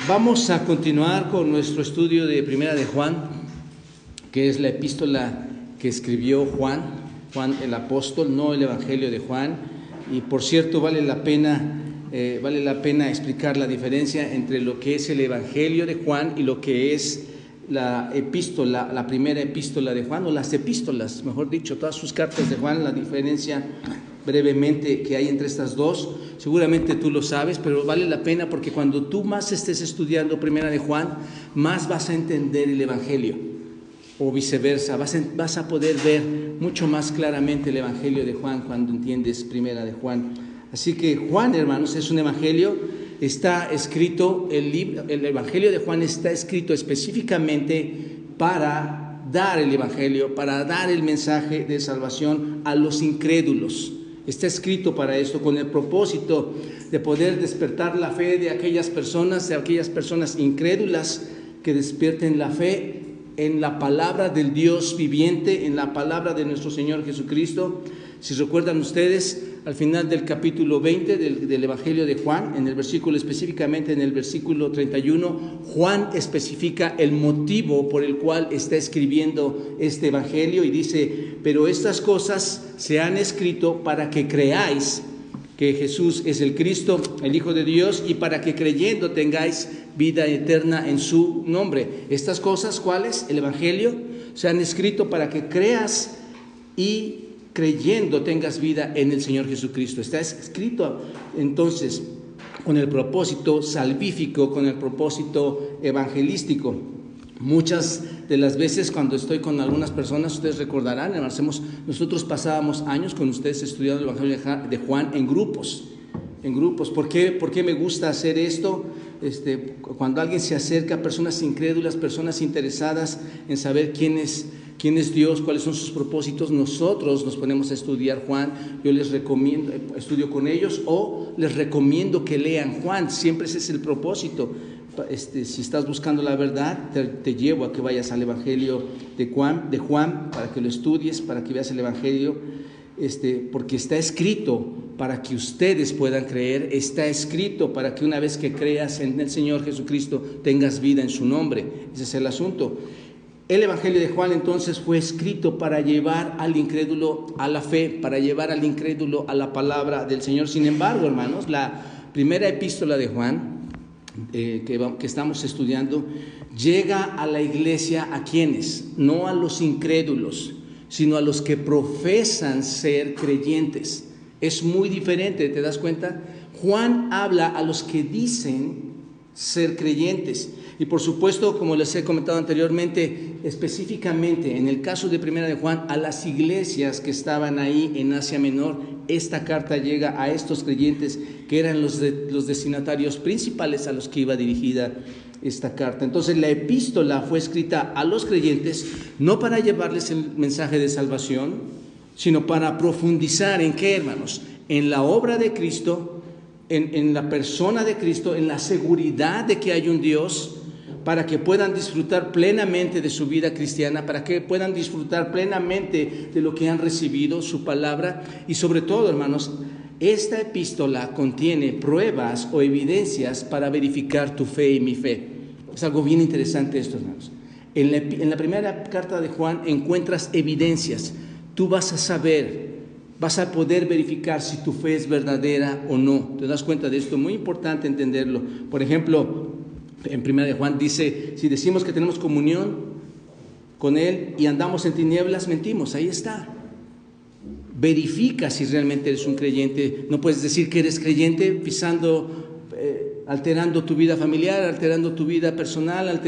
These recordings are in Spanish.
Vamos a continuar con nuestro estudio de Primera de Juan, que es la epístola que escribió Juan el apóstol, no el Evangelio de Juan. Y por cierto, vale la pena explicar la diferencia entre lo que es el Evangelio de Juan y lo que es la epístola, la primera epístola de Juan, o las epístolas, mejor dicho, todas sus cartas de Juan, la diferencia brevemente que hay entre estas dos. Seguramente tú lo sabes, pero vale la pena porque cuando tú más estés estudiando Primera de Juan, más vas a entender el Evangelio, o viceversa, vas a poder ver mucho más claramente el Evangelio de Juan cuando entiendes Primera de Juan. Así que Juan, hermanos, es un evangelio, está escrito, el Evangelio de Juan está escrito específicamente para dar el Evangelio, para dar el mensaje de salvación a los incrédulos. Está escrito para esto, con el propósito de poder despertar la fe de aquellas personas incrédulas, que despierten la fe en la palabra del Dios viviente, en la palabra de nuestro Señor Jesucristo. Si recuerdan ustedes, al final del capítulo 20 del Evangelio de Juan, específicamente en el versículo 31, Juan especifica el motivo por el cual está escribiendo este Evangelio y dice: pero estas cosas se han escrito para que creáis que Jesús es el Cristo, el Hijo de Dios, y para que creyendo tengáis vida eterna en su nombre. Estas cosas, ¿cuáles? El Evangelio, se han escrito para que creas y creyendo tengas vida en el Señor Jesucristo. Está escrito entonces con el propósito salvífico, con el propósito evangelístico. Muchas de las veces cuando estoy con algunas personas, ustedes recordarán, nosotros pasábamos años con ustedes estudiando el Evangelio de Juan en grupos. ¿Por qué me gusta hacer esto? Cuando alguien se acerca a personas incrédulas, personas interesadas en saber quién es Dios, cuáles son sus propósitos, nosotros nos ponemos a estudiar Juan. Yo les recomiendo, estudio con ellos, o les recomiendo que lean Juan. Siempre ese es el propósito. Si estás buscando la verdad, te llevo a que vayas al Evangelio de Juan, para que lo estudies, para que veas el Evangelio, porque está escrito para que ustedes puedan creer, está escrito para que una vez que creas en el Señor Jesucristo tengas vida en su nombre. Ese es el asunto. El Evangelio de Juan entonces fue escrito para llevar al incrédulo a la fe, para llevar al incrédulo a la palabra del Señor. Sin embargo, hermanos, la primera epístola de Juan que estamos estudiando llega a la iglesia, ¿a quiénes? No a los incrédulos, sino a los que profesan ser creyentes. Es muy diferente, ¿te das cuenta? Juan habla a los que dicen ser creyentes. Y por supuesto, como les he comentado anteriormente, específicamente en el caso de Primera de Juan, a las iglesias que estaban ahí en Asia Menor, esta carta llega a estos creyentes que eran los destinatarios principales a los que iba dirigida esta carta. Entonces la epístola fue escrita a los creyentes, no para llevarles el mensaje de salvación, sino para profundizar ¿en qué, hermanos? En la obra de Cristo, en la persona de Cristo, en la seguridad de que hay un Dios, para que puedan disfrutar plenamente de su vida cristiana, para que puedan disfrutar plenamente de lo que han recibido, su palabra. Y sobre todo, hermanos, esta epístola contiene pruebas o evidencias para verificar tu fe y mi fe. Es algo bien interesante esto, hermanos. En la primera carta de Juan encuentras evidencias. Tú vas a saber, vas a poder verificar si tu fe es verdadera o no. ¿Te das cuenta de esto? Muy importante entenderlo. Por ejemplo, en Primera de Juan dice: si decimos que tenemos comunión con Él y andamos en tinieblas, mentimos. Ahí está. Verifica si realmente eres un creyente. No puedes decir que eres creyente alterando tu vida familiar, alterando tu vida personal,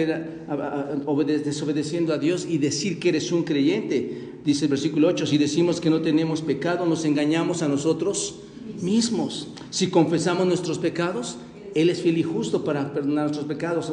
desobedeciendo a Dios, y decir que eres un creyente. Dice el versículo 8: si decimos que no tenemos pecado, nos engañamos a nosotros mismos. Si confesamos nuestros pecados, Él es fiel y justo para perdonar nuestros pecados.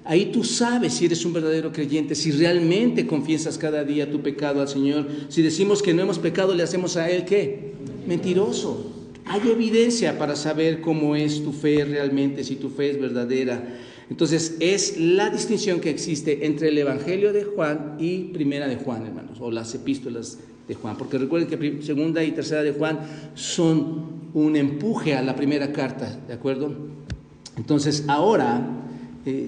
Ahí tú sabes si eres un verdadero creyente, si realmente confiesas cada día tu pecado al Señor. Si decimos que no hemos pecado, le hacemos a Él, ¿qué? Mentiroso. Hay evidencia para saber cómo es tu fe realmente, si tu fe es verdadera. Entonces, es la distinción que existe entre el Evangelio de Juan y Primera de Juan, hermanos, o las epístolas de Juan. Porque recuerden que Segunda y Tercera de Juan son un empuje a la primera carta, ¿de acuerdo? Entonces, ahora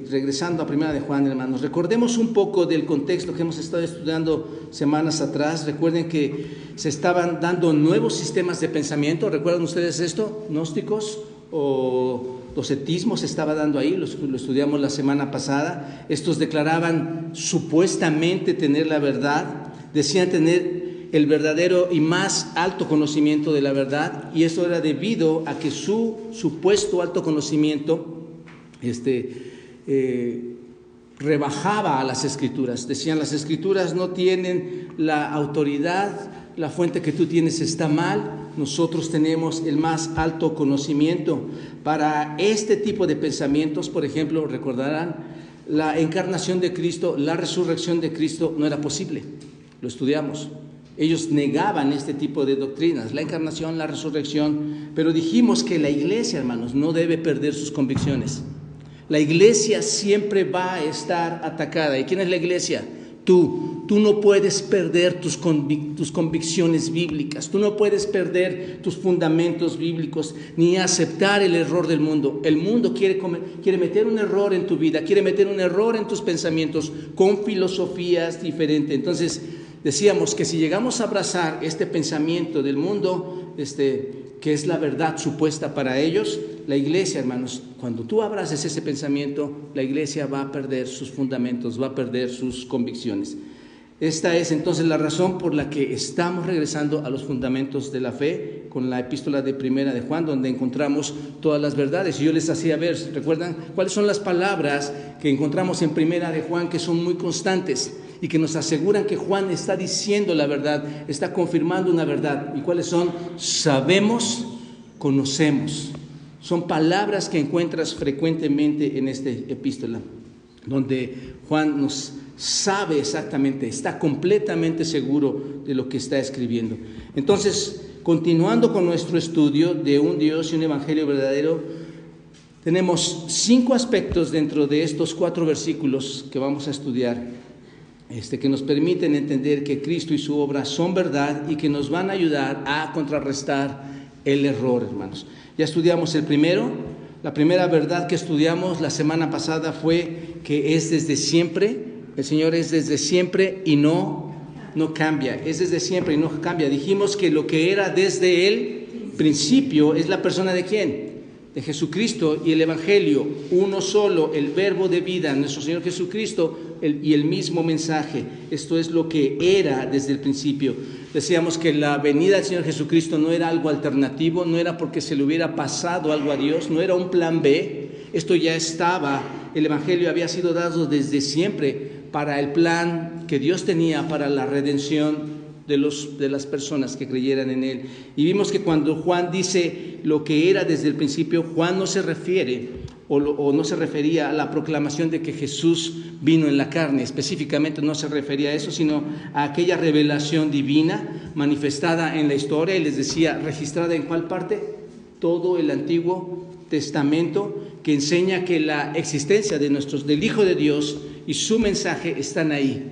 regresando a Primera de Juan, hermanos, recordemos un poco del contexto que hemos estado estudiando semanas atrás. Recuerden que se estaban dando nuevos sistemas de pensamiento. ¿Recuerdan ustedes esto? Gnósticos o docetismo se estaba dando ahí, lo estudiamos la semana pasada. Estos declaraban supuestamente tener la verdad, decían tener el verdadero y más alto conocimiento de la verdad, y eso era debido a que su supuesto alto conocimiento rebajaba a las Escrituras. Decían, las Escrituras no tienen la autoridad, la fuente que tú tienes está mal, nosotros tenemos el más alto conocimiento. Para este tipo de pensamientos, por ejemplo, recordarán, la encarnación de Cristo, la resurrección de Cristo no era posible, lo estudiamos. Ellos negaban este tipo de doctrinas, la encarnación, la resurrección, pero dijimos que la iglesia, hermanos, no debe perder sus convicciones. La iglesia siempre va a estar atacada. ¿Y quién es la iglesia? Tú no puedes perder tus convicciones bíblicas, tú no puedes perder tus fundamentos bíblicos, ni aceptar el error del mundo. El mundo quiere meter un error en tu vida, quiere meter un error en tus pensamientos con filosofías diferentes. Entonces, decíamos que si llegamos a abrazar este pensamiento del mundo, que es la verdad supuesta para ellos, la iglesia, hermanos, cuando tú abraces ese pensamiento, la iglesia va a perder sus fundamentos, va a perder sus convicciones. Esta es entonces la razón por la que estamos regresando a los fundamentos de la fe con la epístola de Primera de Juan, donde encontramos todas las verdades. Y yo les hacía ver, ¿recuerdan cuáles son las palabras que encontramos en Primera de Juan que son muy constantes y que nos aseguran que Juan está diciendo la verdad, está confirmando una verdad? ¿Y cuáles son? Sabemos, conocemos. Son palabras que encuentras frecuentemente en esta epístola, donde Juan nos sabe exactamente, está completamente seguro de lo que está escribiendo. Entonces, continuando con nuestro estudio de un Dios y un evangelio verdadero, tenemos 5 aspectos dentro de estos 4 versículos que vamos a estudiar, que nos permiten entender que Cristo y su obra son verdad y que nos van a ayudar a contrarrestar el error, hermanos. Ya estudiamos el primero. La primera verdad que estudiamos la semana pasada fue que es desde siempre. El Señor es desde siempre y no cambia. Es desde siempre y no cambia. Dijimos que lo que era desde el principio es la persona de ¿quién? De Jesucristo y el Evangelio. Uno solo, el verbo de vida, nuestro Señor Jesucristo, y el mismo mensaje. Esto es lo que era desde el principio. Decíamos que la venida del Señor Jesucristo no era algo alternativo, no era porque se le hubiera pasado algo a Dios, no era un plan B. Esto ya estaba, el Evangelio había sido dado desde siempre para el plan que Dios tenía para la redención de las personas que creyeran en Él. Y vimos que cuando Juan dice lo que era desde el principio, Juan no se refiere o no se refería a la proclamación de que Jesús vino en la carne. Específicamente no se refería a eso, sino a aquella revelación divina manifestada en la historia, y les decía, registrada en ¿cuál parte? Todo el Antiguo Testamento, que enseña que la existencia del Hijo de Dios y su mensaje están ahí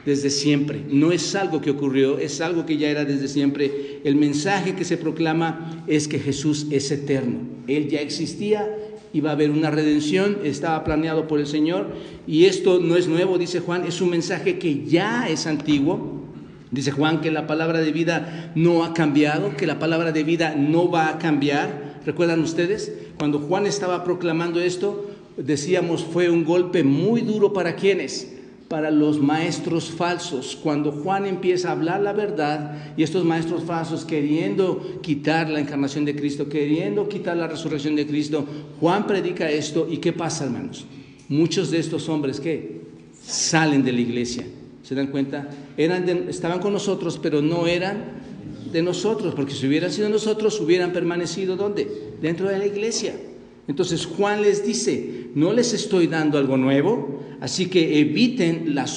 desde siempre. No es algo que ocurrió, es algo que ya era desde siempre. El mensaje que se proclama es que Jesús es eterno. Él ya existía, iba a haber una redención, estaba planeado por el Señor, y esto no es nuevo, dice Juan, es un mensaje que ya es antiguo. Dice Juan que la palabra de vida no ha cambiado, que la palabra de vida no va a cambiar. ¿Recuerdan ustedes? Cuando Juan estaba proclamando esto, decíamos, fue un golpe muy duro para ¿quiénes? Para los maestros falsos. Cuando Juan empieza a hablar la verdad, y estos maestros falsos queriendo quitar la encarnación de Cristo, queriendo quitar la resurrección de Cristo, Juan predica esto, y ¿qué pasa, hermanos? Muchos de estos hombres, ¿qué? Salen de la iglesia. ¿Se dan cuenta? Estaban con nosotros, pero no eran de nosotros, porque si hubieran sido nosotros, hubieran permanecido ¿dónde? Dentro de la iglesia. Entonces Juan les dice, no les estoy dando algo nuevo, así que eviten las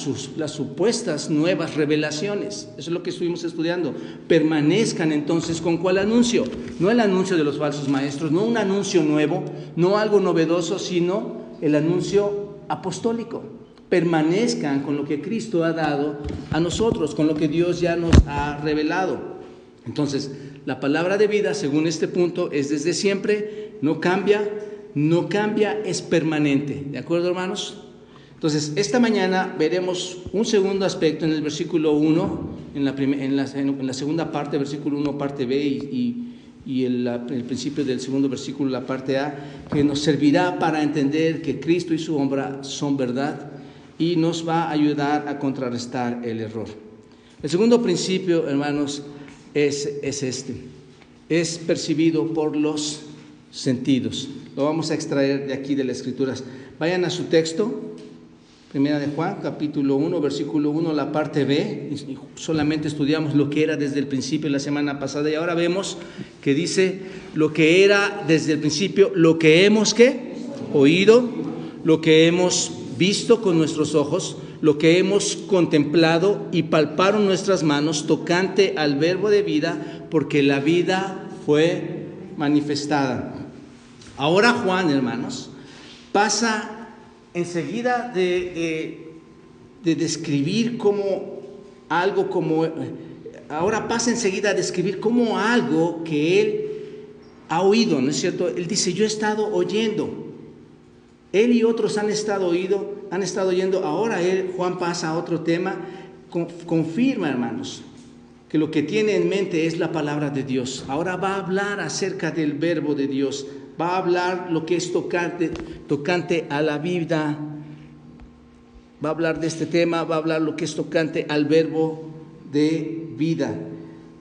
supuestas nuevas revelaciones. Eso es lo que estuvimos estudiando. Permanezcan entonces con ¿cuál anuncio? No el anuncio de los falsos maestros, no un anuncio nuevo, no algo novedoso, sino el anuncio apostólico. Permanezcan con lo que Cristo ha dado a nosotros, con lo que Dios ya nos ha revelado. Entonces, la palabra de vida, según este punto, es desde siempre, no cambia, no cambia, es permanente. ¿De acuerdo, hermanos? Entonces, esta mañana veremos un segundo aspecto en el versículo 1, en la segunda parte, versículo 1, parte B, y el principio del segundo versículo, la parte A, que nos servirá para entender que Cristo y su obra son verdad y nos va a ayudar a contrarrestar el error. El segundo principio, hermanos, es percibido por los sentidos. Lo vamos a extraer de aquí de las Escrituras. Vayan a su texto, Primera de Juan, capítulo 1, versículo 1, la parte B. Solamente estudiamos lo que era desde el principio la semana pasada y ahora vemos que dice lo que era desde el principio, lo que hemos oído, lo que hemos visto con nuestros ojos, lo que hemos contemplado y palparon nuestras manos tocante al verbo de vida, porque la vida fue manifestada. Ahora Juan, hermanos, pasa enseguida de describir ahora pasa enseguida a describir como algo que él ha oído, ¿no es cierto? Él dice, yo he estado oyendo. Él y otros han estado oyendo. Ahora Juan pasa a otro tema, confirma, hermanos, que lo que tiene en mente es la palabra de Dios. Ahora va a hablar acerca del verbo de Dios. Va a hablar lo que es tocante a la vida. Va a hablar de este tema, va a hablar lo que es tocante al verbo de vida.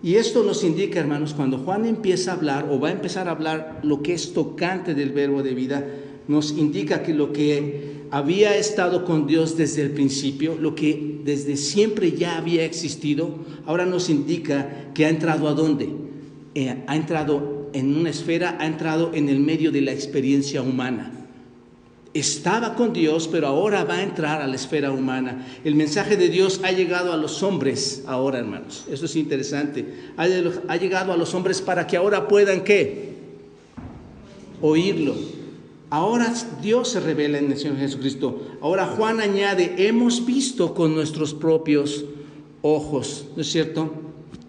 Y esto nos indica, hermanos, cuando Juan empieza a hablar o va a empezar a hablar lo que es tocante del verbo de vida, nos indica que lo que había estado con Dios desde el principio, lo que desde siempre ya había existido, ahora nos indica que ha entrado ¿a dónde? Ha entrado en una esfera, ha entrado en el medio de la experiencia humana. Estaba con Dios, pero ahora va a entrar a la esfera humana. El mensaje de Dios ha llegado a los hombres ahora, hermanos. Eso es interesante. Ha llegado a los hombres para que ahora puedan, ¿qué? Oírlo. Ahora Dios se revela en el Señor Jesucristo. Ahora Juan añade, hemos visto con nuestros propios ojos, ¿no es cierto?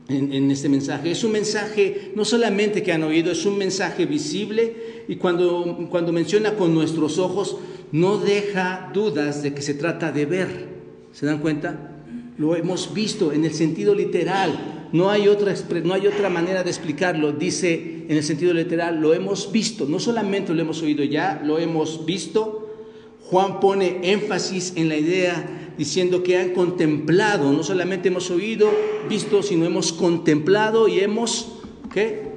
En este mensaje. Es un mensaje no solamente que han oído, es un mensaje visible, y cuando menciona con nuestros ojos, no deja dudas de que se trata de ver. ¿Se dan cuenta? Lo hemos visto en el sentido literal. No hay otra manera de explicarlo. Dice en el sentido literal, lo hemos visto. No solamente lo hemos oído ya, lo hemos visto. Juan pone énfasis en la idea diciendo que han contemplado, no solamente hemos oído, visto, sino hemos contemplado y hemos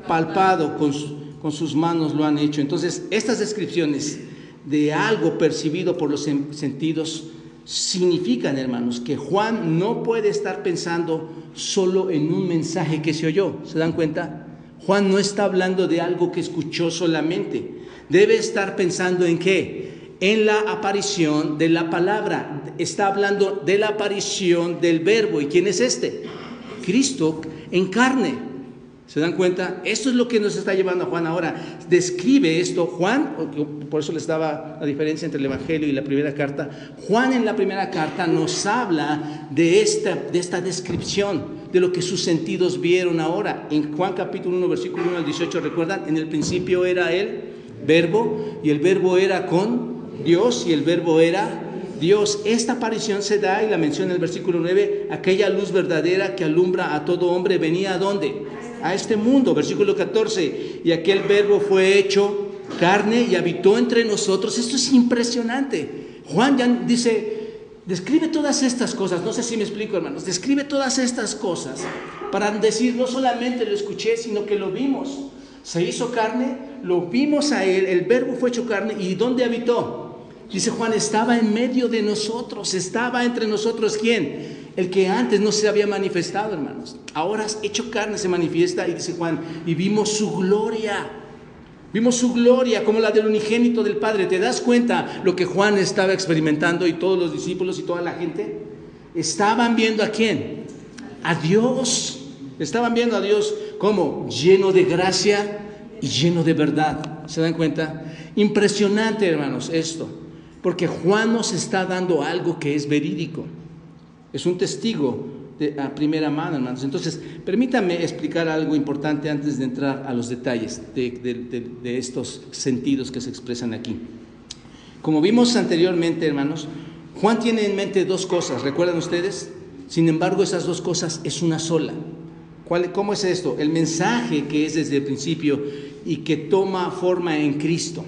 palpado, con sus manos lo han hecho. Entonces, estas descripciones de algo percibido por los sentidos significan, hermanos, que Juan no puede estar pensando solo en un mensaje que se oyó. ¿Se dan cuenta? Juan no está hablando de algo que escuchó solamente. Debe estar pensando en ¿qué? En la aparición de la palabra. Está hablando de la aparición del verbo. ¿Y quién es este? Cristo en carne. ¿Se dan cuenta? Esto es lo que nos está llevando a Juan ahora. Describe esto Juan, por eso les daba la diferencia entre el Evangelio y la primera carta. Juan en la primera carta nos habla de esta descripción, de lo que sus sentidos vieron ahora. En Juan capítulo 1, versículo 1 al 18, ¿recuerdan? En el principio era el verbo, y el verbo era con Dios, y el verbo era Dios. Esta aparición se da, y la menciona en el versículo 9, aquella luz verdadera que alumbra a todo hombre venía ¿a dónde? A este mundo. Versículo 14, y aquel verbo fue hecho carne y habitó entre nosotros. Esto es impresionante. Juan ya describe todas estas cosas. No sé si me explico, hermanos. Describe todas estas cosas para decir, no solamente lo escuché, sino que lo vimos. Se hizo carne, lo vimos a él, el verbo fue hecho carne. ¿Y dónde habitó? Dice Juan, estaba en medio de nosotros, estaba entre nosotros. ¿Quién? El que antes no se había manifestado, hermanos. Ahora hecho carne se manifiesta, y dice Juan, y vimos su gloria. Vimos su gloria como la del unigénito del Padre. ¿Te das cuenta lo que Juan estaba experimentando, y todos los discípulos y toda la gente? Estaban viendo ¿a quién? A Dios. Estaban viendo a Dios como lleno de gracia y lleno de verdad. ¿Se dan cuenta? Impresionante, hermanos, esto. Porque Juan nos está dando algo que es verídico. Es un testigo a primera mano, hermanos. Entonces, permítame explicar algo importante antes de entrar a los detalles de estos sentidos que se expresan aquí. Como vimos anteriormente, hermanos, Juan tiene en mente dos cosas, ¿recuerdan ustedes? Sin embargo, esas dos cosas es una sola. ¿Cómo es esto? El mensaje que es desde el principio y que toma forma en Cristo.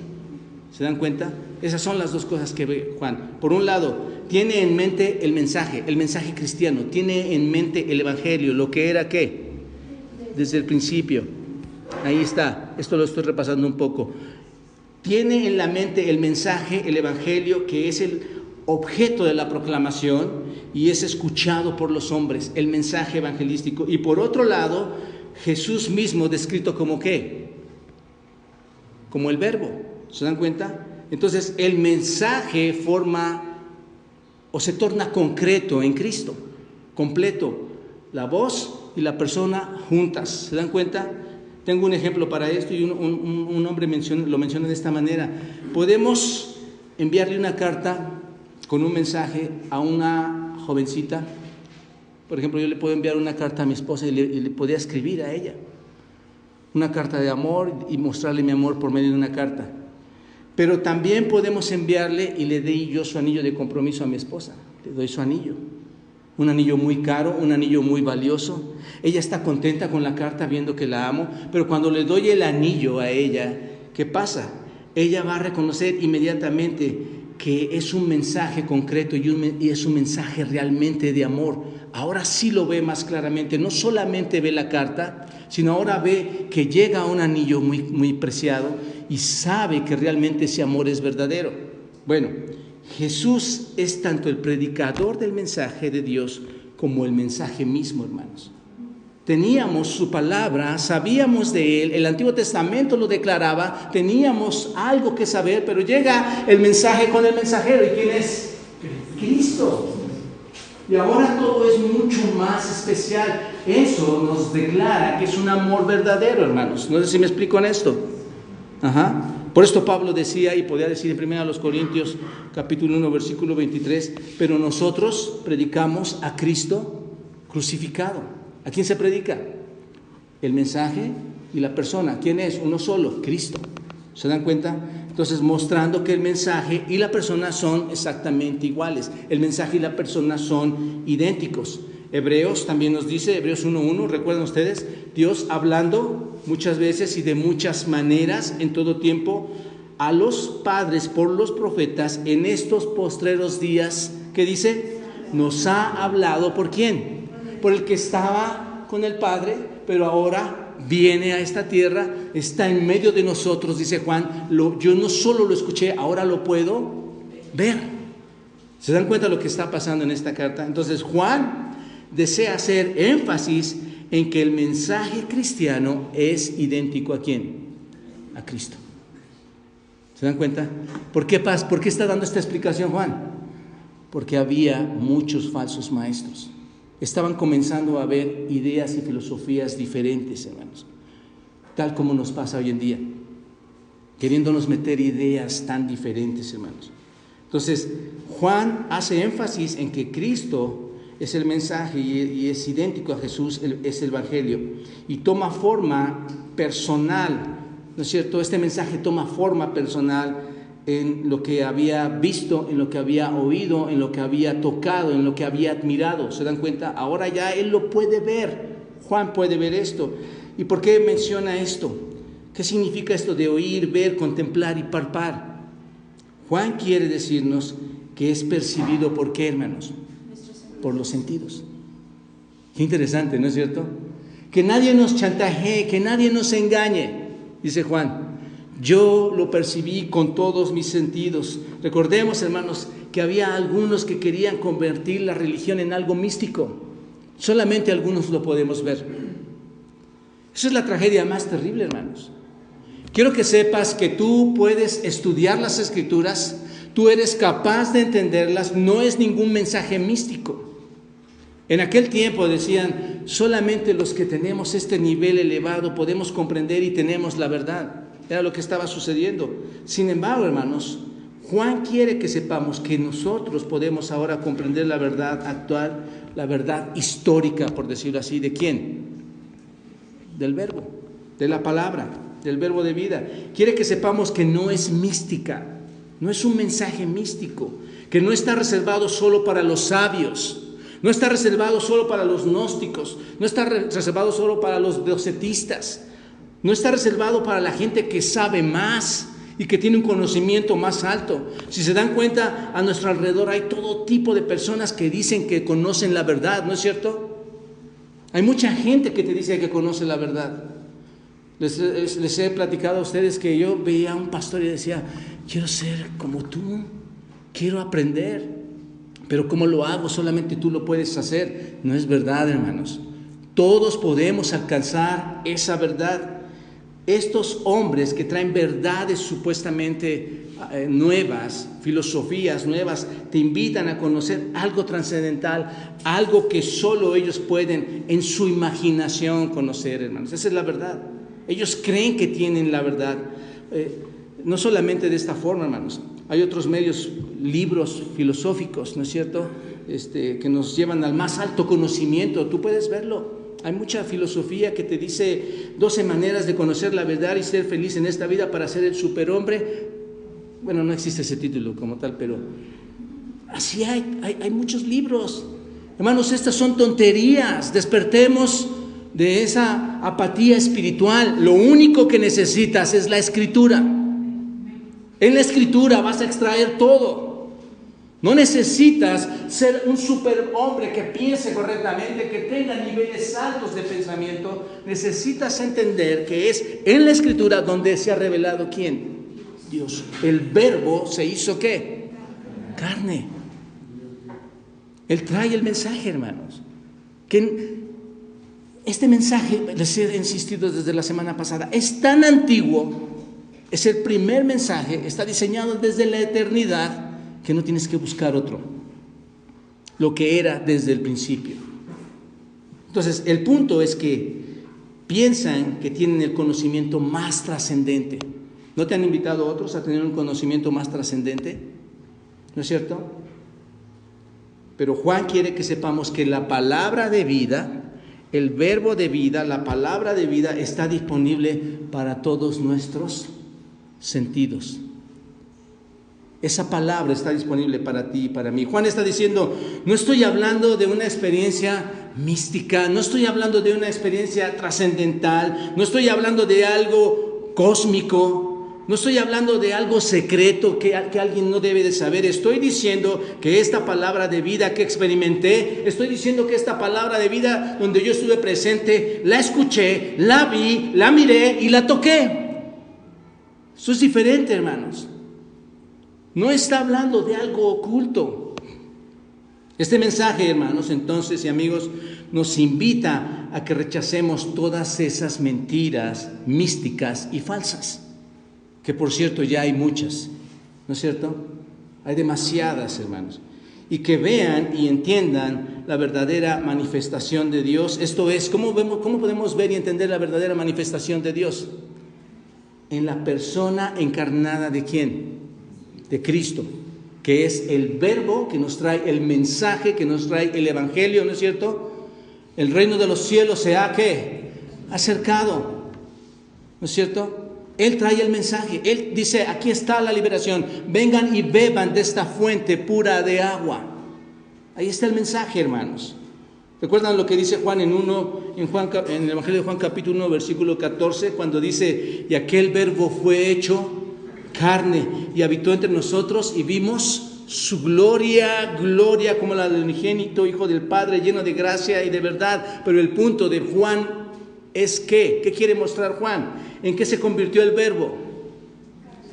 ¿Se dan cuenta? Esas son las dos cosas que ve Juan. Por un lado, tiene en mente el mensaje cristiano, tiene en mente el evangelio, lo que era ¿qué? Desde el principio. Ahí está, esto lo estoy repasando un poco. Tiene en la mente el mensaje, el evangelio, que es el objeto de la proclamación y es escuchado por los hombres, el mensaje evangelístico. Y por otro lado, Jesús mismo descrito como ¿qué? Como el verbo. ¿Se dan cuenta? Entonces el mensaje forma o se torna concreto en Cristo, completo, la voz y la persona juntas. ¿Se dan cuenta? Tengo un ejemplo para esto y un hombre lo menciona de esta manera. Podemos enviarle una carta con un mensaje a una jovencita. Por ejemplo, yo le puedo enviar una carta a mi esposa y le podría escribir a ella una carta de amor y mostrarle mi amor por medio de una carta. Pero también podemos enviarle y le doy yo su anillo de compromiso a mi esposa. Le doy su anillo. Un anillo muy caro, un anillo muy valioso. Ella está contenta con la carta viendo que la amo, pero cuando le doy el anillo a ella, ¿qué pasa? Ella va a reconocer inmediatamente que es un mensaje concreto y es un mensaje realmente de amor. Ahora sí lo ve más claramente, no solamente ve la carta, sino ahora ve que llega un anillo muy, muy preciado y sabe que realmente ese amor es verdadero. Bueno, Jesús es tanto el predicador del mensaje de Dios como el mensaje mismo, hermanos. Teníamos su palabra, sabíamos de él, el Antiguo Testamento lo declaraba, teníamos algo que saber, pero llega el mensaje con el mensajero. ¿Y quién es? Cristo. Y ahora todo es mucho más especial. Eso nos declara que es un amor verdadero, hermanos. No sé si me explico en esto. Por esto Pablo decía, y podía decir en 1 Corintios capítulo 1 versículo 23, pero nosotros predicamos a Cristo crucificado. ¿A quién se predica? El mensaje y la persona. ¿Quién es? Uno solo, Cristo. ¿Se dan cuenta? Entonces, mostrando que el mensaje y la persona son exactamente iguales. El mensaje y la persona son idénticos. Hebreos también nos dice, Hebreos 1:1, ¿recuerdan ustedes? Dios hablando muchas veces y de muchas maneras en todo tiempo a los padres por los profetas en estos postreros días, ¿qué dice? Nos ha hablado, ¿por quién? Por el que estaba con el Padre, pero ahora viene a esta tierra, está en medio de nosotros, dice Juan. Yo no solo lo escuché, ahora lo puedo ver. ¿Se dan cuenta de lo que está pasando en esta carta? Entonces Juan desea hacer énfasis en que el mensaje cristiano es idéntico ¿a quién? A Cristo. ¿Se dan cuenta? ¿Por qué está dando esta explicación Juan? Porque había muchos falsos maestros. Estaban comenzando a ver ideas y filosofías diferentes, hermanos, tal como nos pasa hoy en día, queriéndonos meter ideas tan diferentes, hermanos. Entonces, Juan hace énfasis en que Cristo es el mensaje y es idéntico a Jesús, es el evangelio, y toma forma personal, ¿no es cierto? Este mensaje toma forma personal en lo que había visto, en lo que había oído, en lo que había tocado, en lo que había admirado. ¿Se dan cuenta? Ahora ya él lo puede ver. Juan puede ver esto. ¿Y por qué menciona esto? ¿Qué significa esto de oír, ver, contemplar y palpar? Juan quiere decirnos que es percibido ¿por qué, hermanos? Por los sentidos. Qué interesante, ¿no es cierto? Que nadie nos chantajee, que nadie nos engañe, dice Juan. Yo lo percibí con todos mis sentidos. Recordemos, hermanos, que había algunos que querían convertir la religión en algo místico. Solamente algunos lo podemos ver. Esa es la tragedia más terrible, hermanos. Quiero que sepas que tú puedes estudiar las Escrituras, tú eres capaz de entenderlas, no es ningún mensaje místico. En aquel tiempo decían, solamente los que tenemos este nivel elevado podemos comprender y tenemos la verdad. Era lo que estaba sucediendo. Sin embargo, hermanos, Juan quiere que sepamos que nosotros podemos ahora comprender la verdad actual, la verdad histórica, por decirlo así. ¿De quién? Del verbo, de la palabra, del verbo de vida. Quiere que sepamos que no es mística, no es un mensaje místico, que no está reservado solo para los sabios, no está reservado solo para los gnósticos, no está reservado solo para los docetistas, no está reservado para la gente que sabe más y que tiene un conocimiento más alto. Si se dan cuenta, a nuestro alrededor hay todo tipo de personas que dicen que conocen la verdad, ¿no es cierto? Hay mucha gente que te dice que conoce la verdad. Les he platicado a ustedes que yo veía a un pastor y decía, quiero ser como tú, quiero aprender, pero ¿cómo lo hago? Solamente tú lo puedes hacer. No es verdad, hermanos. Todos podemos alcanzar esa verdad. Estos hombres que traen verdades supuestamente nuevas, filosofías nuevas, te invitan a conocer algo trascendental, algo que solo ellos pueden en su imaginación conocer, hermanos. Esa es la verdad. Ellos creen que tienen la verdad. No solamente de esta forma, hermanos. Hay otros medios, libros filosóficos, ¿no es cierto?, que nos llevan al más alto conocimiento. Tú puedes verlo. Hay mucha filosofía que te dice 12 maneras de conocer la verdad y ser feliz en esta vida para ser el superhombre. Bueno, no existe ese título como tal, pero así hay muchos libros. Hermanos, estas son tonterías. Despertemos de esa apatía espiritual. Lo único que necesitas es la Escritura. En la Escritura vas a extraer todo. No necesitas ser un superhombre que piense correctamente, que tenga niveles altos de pensamiento. Necesitas entender que es en la Escritura donde se ha revelado ¿quién? Dios. El verbo se hizo ¿qué? Carne. Él trae el mensaje, hermanos. Que este mensaje, les he insistido desde la semana pasada, es tan antiguo, es el primer mensaje, está diseñado desde la eternidad, que no tienes que buscar otro, lo que era desde el principio. Entonces, el punto es que piensan que tienen el conocimiento más trascendente. ¿No te han invitado otros a tener un conocimiento más trascendente? ¿No es cierto? Pero Juan quiere que sepamos que la palabra de vida, el verbo de vida, la palabra de vida está disponible para todos nuestros sentidos. Esa palabra está disponible para ti y para mí. Juan está diciendo, no estoy hablando de una experiencia mística, no estoy hablando de una experiencia trascendental, no estoy hablando de algo cósmico, no estoy hablando de algo secreto que alguien no debe de saber. Estoy diciendo que esta palabra de vida que experimenté, estoy diciendo que esta palabra de vida donde yo estuve presente, la escuché, la vi, la miré y la toqué. Eso es diferente, hermanos. No está hablando de algo oculto. Este mensaje, hermanos, entonces y amigos, nos invita a que rechacemos todas esas mentiras místicas y falsas, que por cierto ya hay muchas, ¿no es cierto? Hay demasiadas, hermanos. Y que vean y entiendan la verdadera manifestación de Dios. Esto es, ¿cómo podemos ver y entender la verdadera manifestación de Dios? En la persona encarnada de ¿quién? De Cristo, que es el verbo que nos trae el mensaje, que nos trae el evangelio, ¿no es cierto? El reino de los cielos se ha ¿qué? Acercado, ¿no es cierto? Él trae el mensaje, Él dice, aquí está la liberación, vengan y beban de esta fuente pura de agua. Ahí está el mensaje, hermanos. ¿Recuerdan lo que dice Juan en el Evangelio de Juan capítulo 1, versículo 14, cuando dice, y aquel verbo fue hecho carne y habitó entre nosotros y vimos su gloria como la del unigénito Hijo del Padre, lleno de gracia y de verdad? Pero el punto de Juan es ¿qué quiere mostrar Juan? ¿En qué se convirtió el verbo?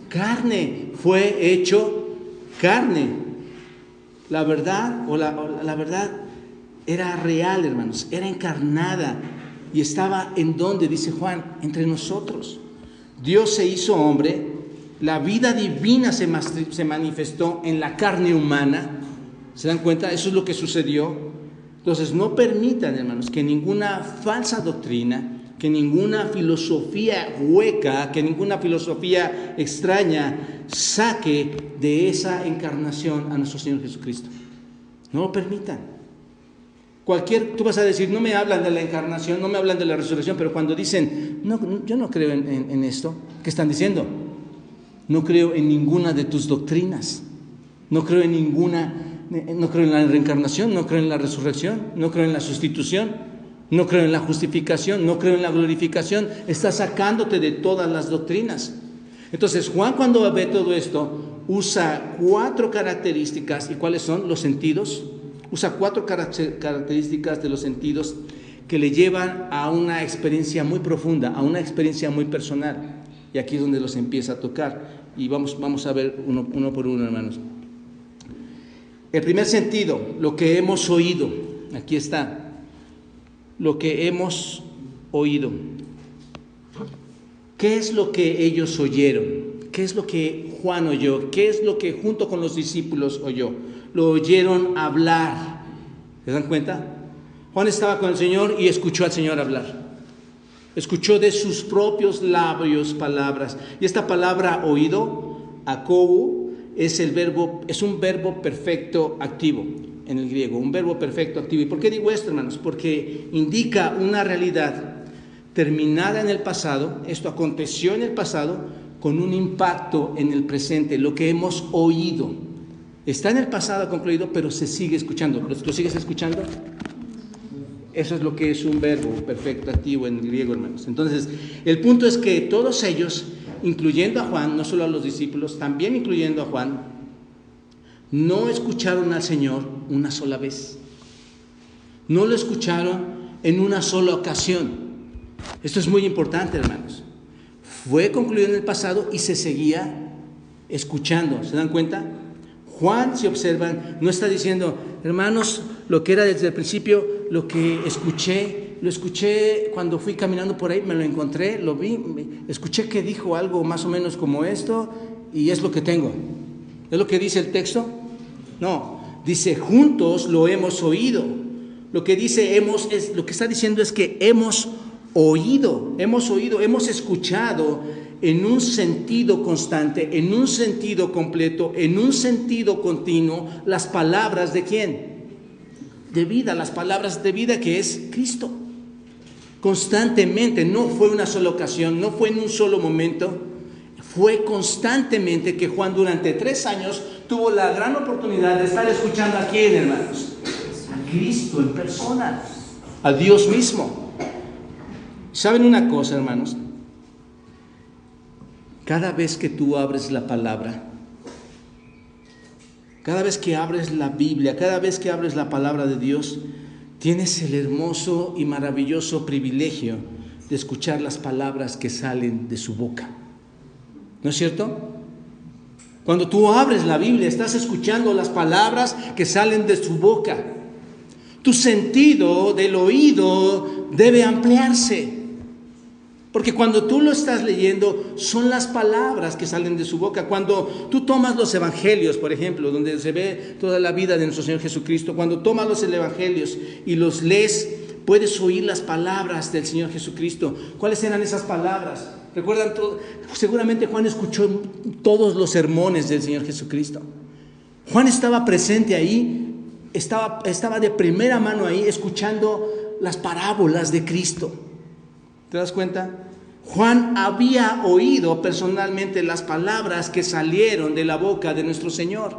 Carne, fue hecho carne. La verdad la verdad era real, hermanos, era encarnada y estaba en donde, dice Juan, entre nosotros. Dios se hizo hombre. La vida divina se manifestó en la carne humana. ¿Se dan cuenta? Eso es lo que sucedió. Entonces, no permitan, hermanos, que ninguna falsa doctrina que ninguna filosofía hueca, que ninguna filosofía extraña saque de esa encarnación a nuestro Señor Jesucristo. No lo permitan. Tú vas a decir, no me hablan de la encarnación, no me hablan de la resurrección, pero cuando dicen, no, yo no creo en esto, ¿qué están diciendo? No creo en ninguna de tus doctrinas, no creo en la reencarnación, no creo en la resurrección, no creo en la sustitución, no creo en la justificación, no creo en la glorificación. Está sacándote de todas las doctrinas. Entonces Juan, cuando ve todo esto, usa 4 características. ¿Y cuáles son? Los sentidos. Usa 4 características de los sentidos que le llevan a una experiencia muy profunda, a una experiencia muy personal. Y aquí es donde los empieza a tocar. Y vamos a ver uno por uno, hermanos. El primer sentido, lo que hemos oído. Aquí está. Lo que hemos oído. ¿Qué es lo que ellos oyeron? ¿Qué es lo que Juan oyó? ¿Qué es lo que junto con los discípulos oyó? Lo oyeron hablar. ¿Se dan cuenta? Juan estaba con el Señor y escuchó al Señor hablar. Escuchó de sus propios labios palabras. Y esta palabra oído, akou, es un verbo perfecto activo en el griego, un verbo perfecto activo. ¿Y por qué digo esto, hermanos? Porque indica una realidad terminada en el pasado. Esto aconteció en el pasado con un impacto en el presente. Lo que hemos oído está en el pasado concluido, pero se sigue escuchando. ¿Lo sigues escuchando? Eso es lo que es un verbo perfecto activo en el griego, hermanos. Entonces, el punto es que todos ellos, incluyendo a Juan, no solo a los discípulos, también incluyendo a Juan, no escucharon al Señor una sola vez. No lo escucharon en una sola ocasión. Esto es muy importante, hermanos. Fue concluido en el pasado y se seguía escuchando. ¿Se dan cuenta? Juan, si observan, no está diciendo, hermanos, lo que era desde el principio, lo que lo escuché cuando fui caminando por ahí, me lo encontré, lo vi, escuché que dijo algo más o menos como esto y es lo que tengo. ¿Es lo que dice el texto? No, dice, juntos lo hemos oído. Lo que lo que está diciendo es que hemos oído, hemos escuchado en un sentido constante, en un sentido completo, en un sentido continuo, las palabras ¿de quién? De vida, las palabras de vida que es Cristo. Constantemente, no fue una sola ocasión, no fue en un solo momento, fue constantemente que Juan durante 3 años tuvo la gran oportunidad de estar escuchando a quién, hermanos, a Cristo en persona, a Dios mismo. ¿Saben una cosa, hermanos? Cada vez que tú abres la palabra, cada vez que abres la Biblia, cada vez que abres la palabra de Dios, tienes el hermoso y maravilloso privilegio de escuchar las palabras que salen de su boca. ¿No es cierto? Cuando tú abres la Biblia, estás escuchando las palabras que salen de su boca. Tu sentido del oído debe ampliarse. Porque cuando tú lo estás leyendo, son las palabras que salen de su boca. Cuando tú tomas los evangelios, por ejemplo, donde se ve toda la vida de nuestro Señor Jesucristo, cuando tomas los evangelios y los lees, puedes oír las palabras del Señor Jesucristo. ¿Cuáles eran esas palabras? ¿Recuerdan todo? Seguramente Juan escuchó todos los sermones del Señor Jesucristo. Juan estaba presente ahí, estaba de primera mano ahí, escuchando las parábolas de Cristo. ¿Te das cuenta? Juan había oído personalmente las palabras que salieron de la boca de nuestro Señor.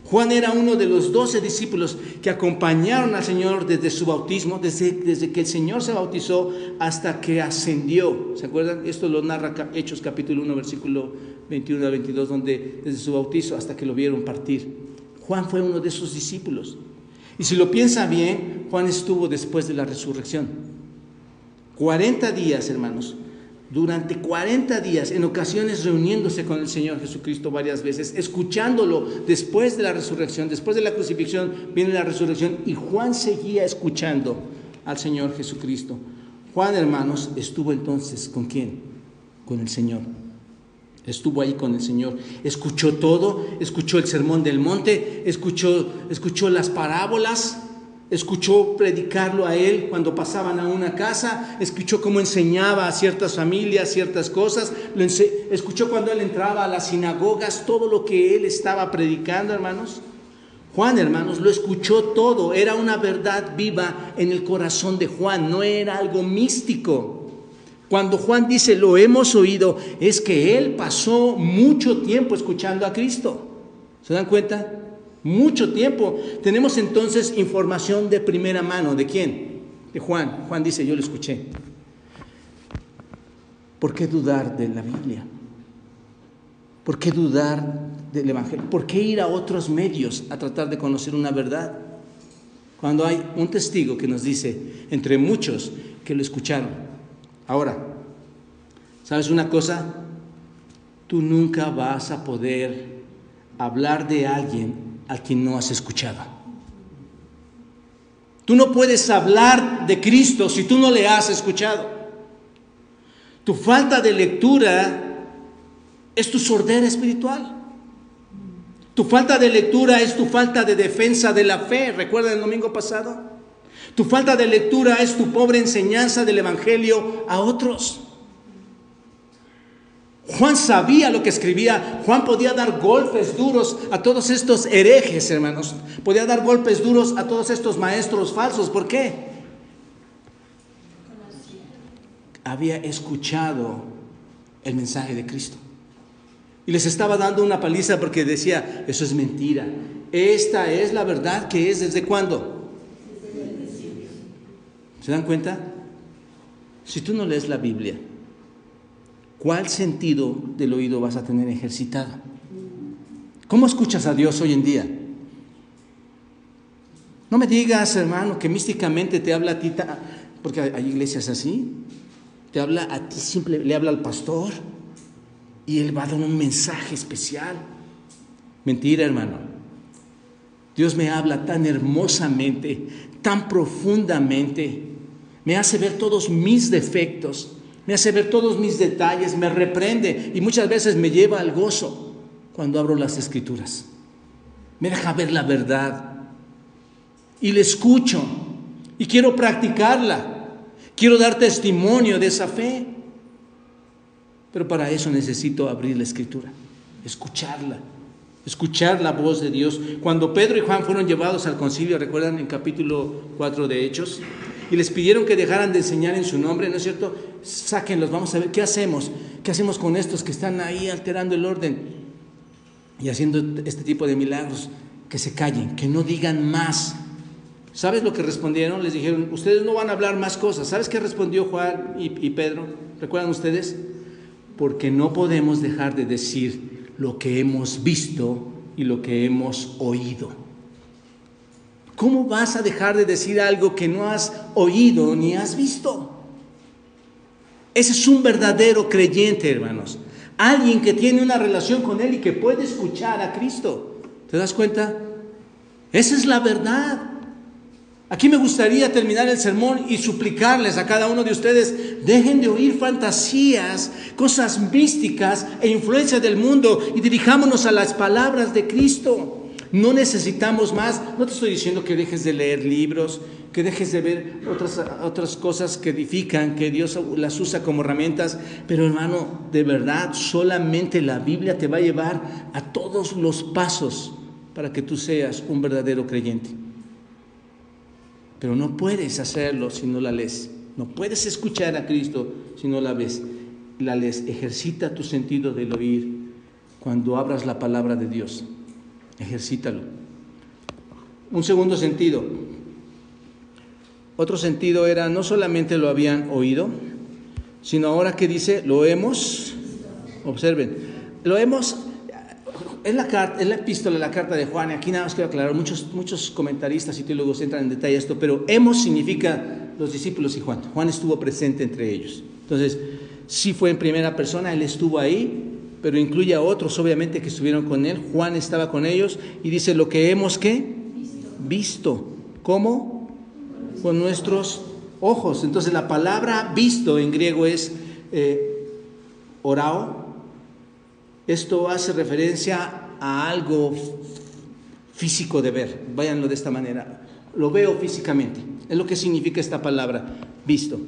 Juan era uno de los 12 discípulos que acompañaron al Señor desde su bautismo, desde que el Señor se bautizó hasta que ascendió. ¿Se acuerdan? Esto lo narra Hechos capítulo 1, versículo 21 a 22, donde desde su bautizo hasta que lo vieron partir. Juan fue uno de esos discípulos. Y si lo piensa bien, Juan estuvo después de la resurrección. 40 días, hermanos, durante 40 días, en ocasiones reuniéndose con el Señor Jesucristo varias veces, escuchándolo después de la resurrección, después de la crucifixión, viene la resurrección y Juan seguía escuchando al Señor Jesucristo. Juan, hermanos, estuvo entonces, ¿con quién? Con el Señor. Estuvo ahí con el Señor, escuchó todo, escuchó el sermón del monte, escuchó las parábolas, escuchó predicarlo a él cuando pasaban a una casa, escuchó cómo enseñaba a ciertas familias ciertas cosas, escuchó cuando él entraba a las sinagogas, todo lo que él estaba predicando, hermanos. Juan, hermanos, lo escuchó todo, era una verdad viva en el corazón de Juan, no era algo místico. Cuando Juan dice lo hemos oído, es que él pasó mucho tiempo escuchando a Cristo. ¿Se dan cuenta? Mucho tiempo. Tenemos entonces información de primera mano. ¿De quién? De Juan. Juan dice, yo lo escuché. ¿Por qué dudar de la Biblia? ¿Por qué dudar del Evangelio? ¿Por qué ir a otros medios a tratar de conocer una verdad? Cuando hay un testigo que nos dice, entre muchos que lo escucharon. Ahora, ¿sabes una cosa? Tú nunca vas a poder hablar de alguien a quien no has escuchado. Tú no puedes hablar de Cristo si tú no le has escuchado. Tu falta de lectura es tu sordera espiritual. Tu falta de lectura es tu falta de defensa de la fe. ¿Recuerdan el domingo pasado? Tu falta de lectura es tu pobre enseñanza del Evangelio a otros. Juan sabía lo que escribía. Juan podía dar golpes duros a todos estos herejes, hermanos. Podía dar golpes duros a todos estos maestros falsos. ¿Por qué? Había escuchado el mensaje de Cristo. Y les estaba dando una paliza porque decía, eso es mentira. Esta es la verdad que es ¿desde cuándo? ¿Se dan cuenta? Si tú no lees la Biblia, ¿cuál sentido del oído vas a tener ejercitado? ¿Cómo escuchas a Dios hoy en día? No me digas, hermano, que místicamente te habla a ti, porque hay iglesias así, te habla a ti, le habla al pastor y él va a dar un mensaje especial. Mentira, hermano. Dios me habla tan hermosamente, tan profundamente, me hace ver todos mis defectos, me hace ver todos mis detalles, me reprende y muchas veces me lleva al gozo cuando abro las Escrituras. Me deja ver la verdad y le escucho y quiero practicarla. Quiero dar testimonio de esa fe. Pero para eso necesito abrir la Escritura, escuchar la voz de Dios. Cuando Pedro y Juan fueron llevados al concilio, ¿recuerdan en capítulo 4 de Hechos? Y les pidieron que dejaran de enseñar en su nombre, ¿no es cierto? Sáquenlos, vamos a ver, ¿qué hacemos? ¿Qué hacemos con estos que están ahí alterando el orden y haciendo este tipo de milagros? Que se callen, que no digan más. ¿Sabes lo que respondieron? Les dijeron, ustedes no van a hablar más cosas. ¿Sabes qué respondió Juan y Pedro? ¿Recuerdan ustedes? Porque no podemos dejar de decir lo que hemos visto y lo que hemos oído. ¿Cómo vas a dejar de decir algo que no has oído ni has visto? Ese es un verdadero creyente, hermanos. Alguien que tiene una relación con Él y que puede escuchar a Cristo. ¿Te das cuenta? Esa es la verdad. Aquí me gustaría terminar el sermón y suplicarles a cada uno de ustedes, dejen de oír fantasías, cosas místicas e influencias del mundo y dirijámonos a las palabras de Cristo. No necesitamos más. No te estoy diciendo que dejes de leer libros, que dejes de ver otras cosas que edifican, que Dios las usa como herramientas, pero hermano, de verdad, solamente la Biblia te va a llevar a todos los pasos para que tú seas un verdadero creyente. Pero no puedes hacerlo si no la lees. No puedes escuchar a Cristo si no la ves. La lees. Ejercita tu sentido del oír cuando abras la palabra de Dios. Ejercítalo. Un segundo sentido. Otro sentido era, no solamente lo habían oído, sino ahora que dice, lo hemos, observen, lo hemos, es la epístola, la carta de Juan, y aquí nada más quiero aclarar, muchos comentaristas y teólogos entran en detalle esto, pero hemos significa los discípulos y Juan. Juan estuvo presente entre ellos. Entonces, sí fue en primera persona, él estuvo ahí, pero incluye a otros obviamente que estuvieron con él. Juan estaba con ellos y dice lo que hemos ¿qué? Visto. ¿Cómo? Con nuestros ojos. Entonces la palabra visto en griego es orao. Esto hace referencia a algo físico de ver. Váyanlo de esta manera. Lo veo físicamente. Es lo que significa esta palabra, visto.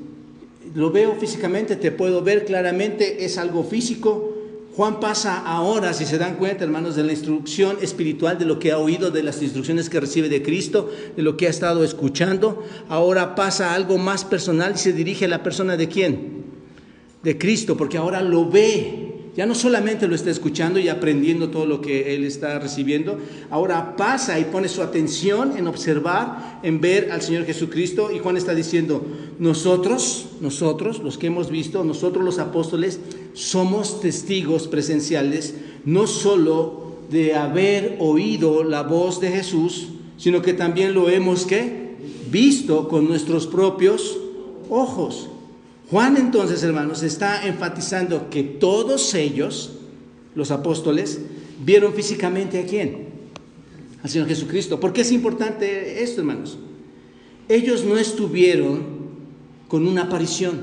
Lo veo físicamente, te puedo ver claramente, es algo físico. Juan pasa ahora, si se dan cuenta, hermanos, de la instrucción espiritual, de lo que ha oído, de las instrucciones que recibe de Cristo, de lo que ha estado escuchando. Ahora pasa a algo más personal y se dirige a la persona ¿de quién? De Cristo, porque ahora lo ve. Ya no solamente lo está escuchando y aprendiendo todo lo que él está recibiendo, ahora pasa y pone su atención en observar, en ver al Señor Jesucristo. Y Juan está diciendo, nosotros, los que hemos visto, nosotros los apóstoles, somos testigos presenciales, no solo de haber oído la voz de Jesús, sino que también lo hemos, ¿qué? Visto con nuestros propios ojos. Juan entonces, hermanos, está enfatizando que todos ellos, los apóstoles, vieron físicamente ¿a quién? Al Señor Jesucristo. ¿Por qué es importante esto, hermanos? Ellos no estuvieron con una aparición.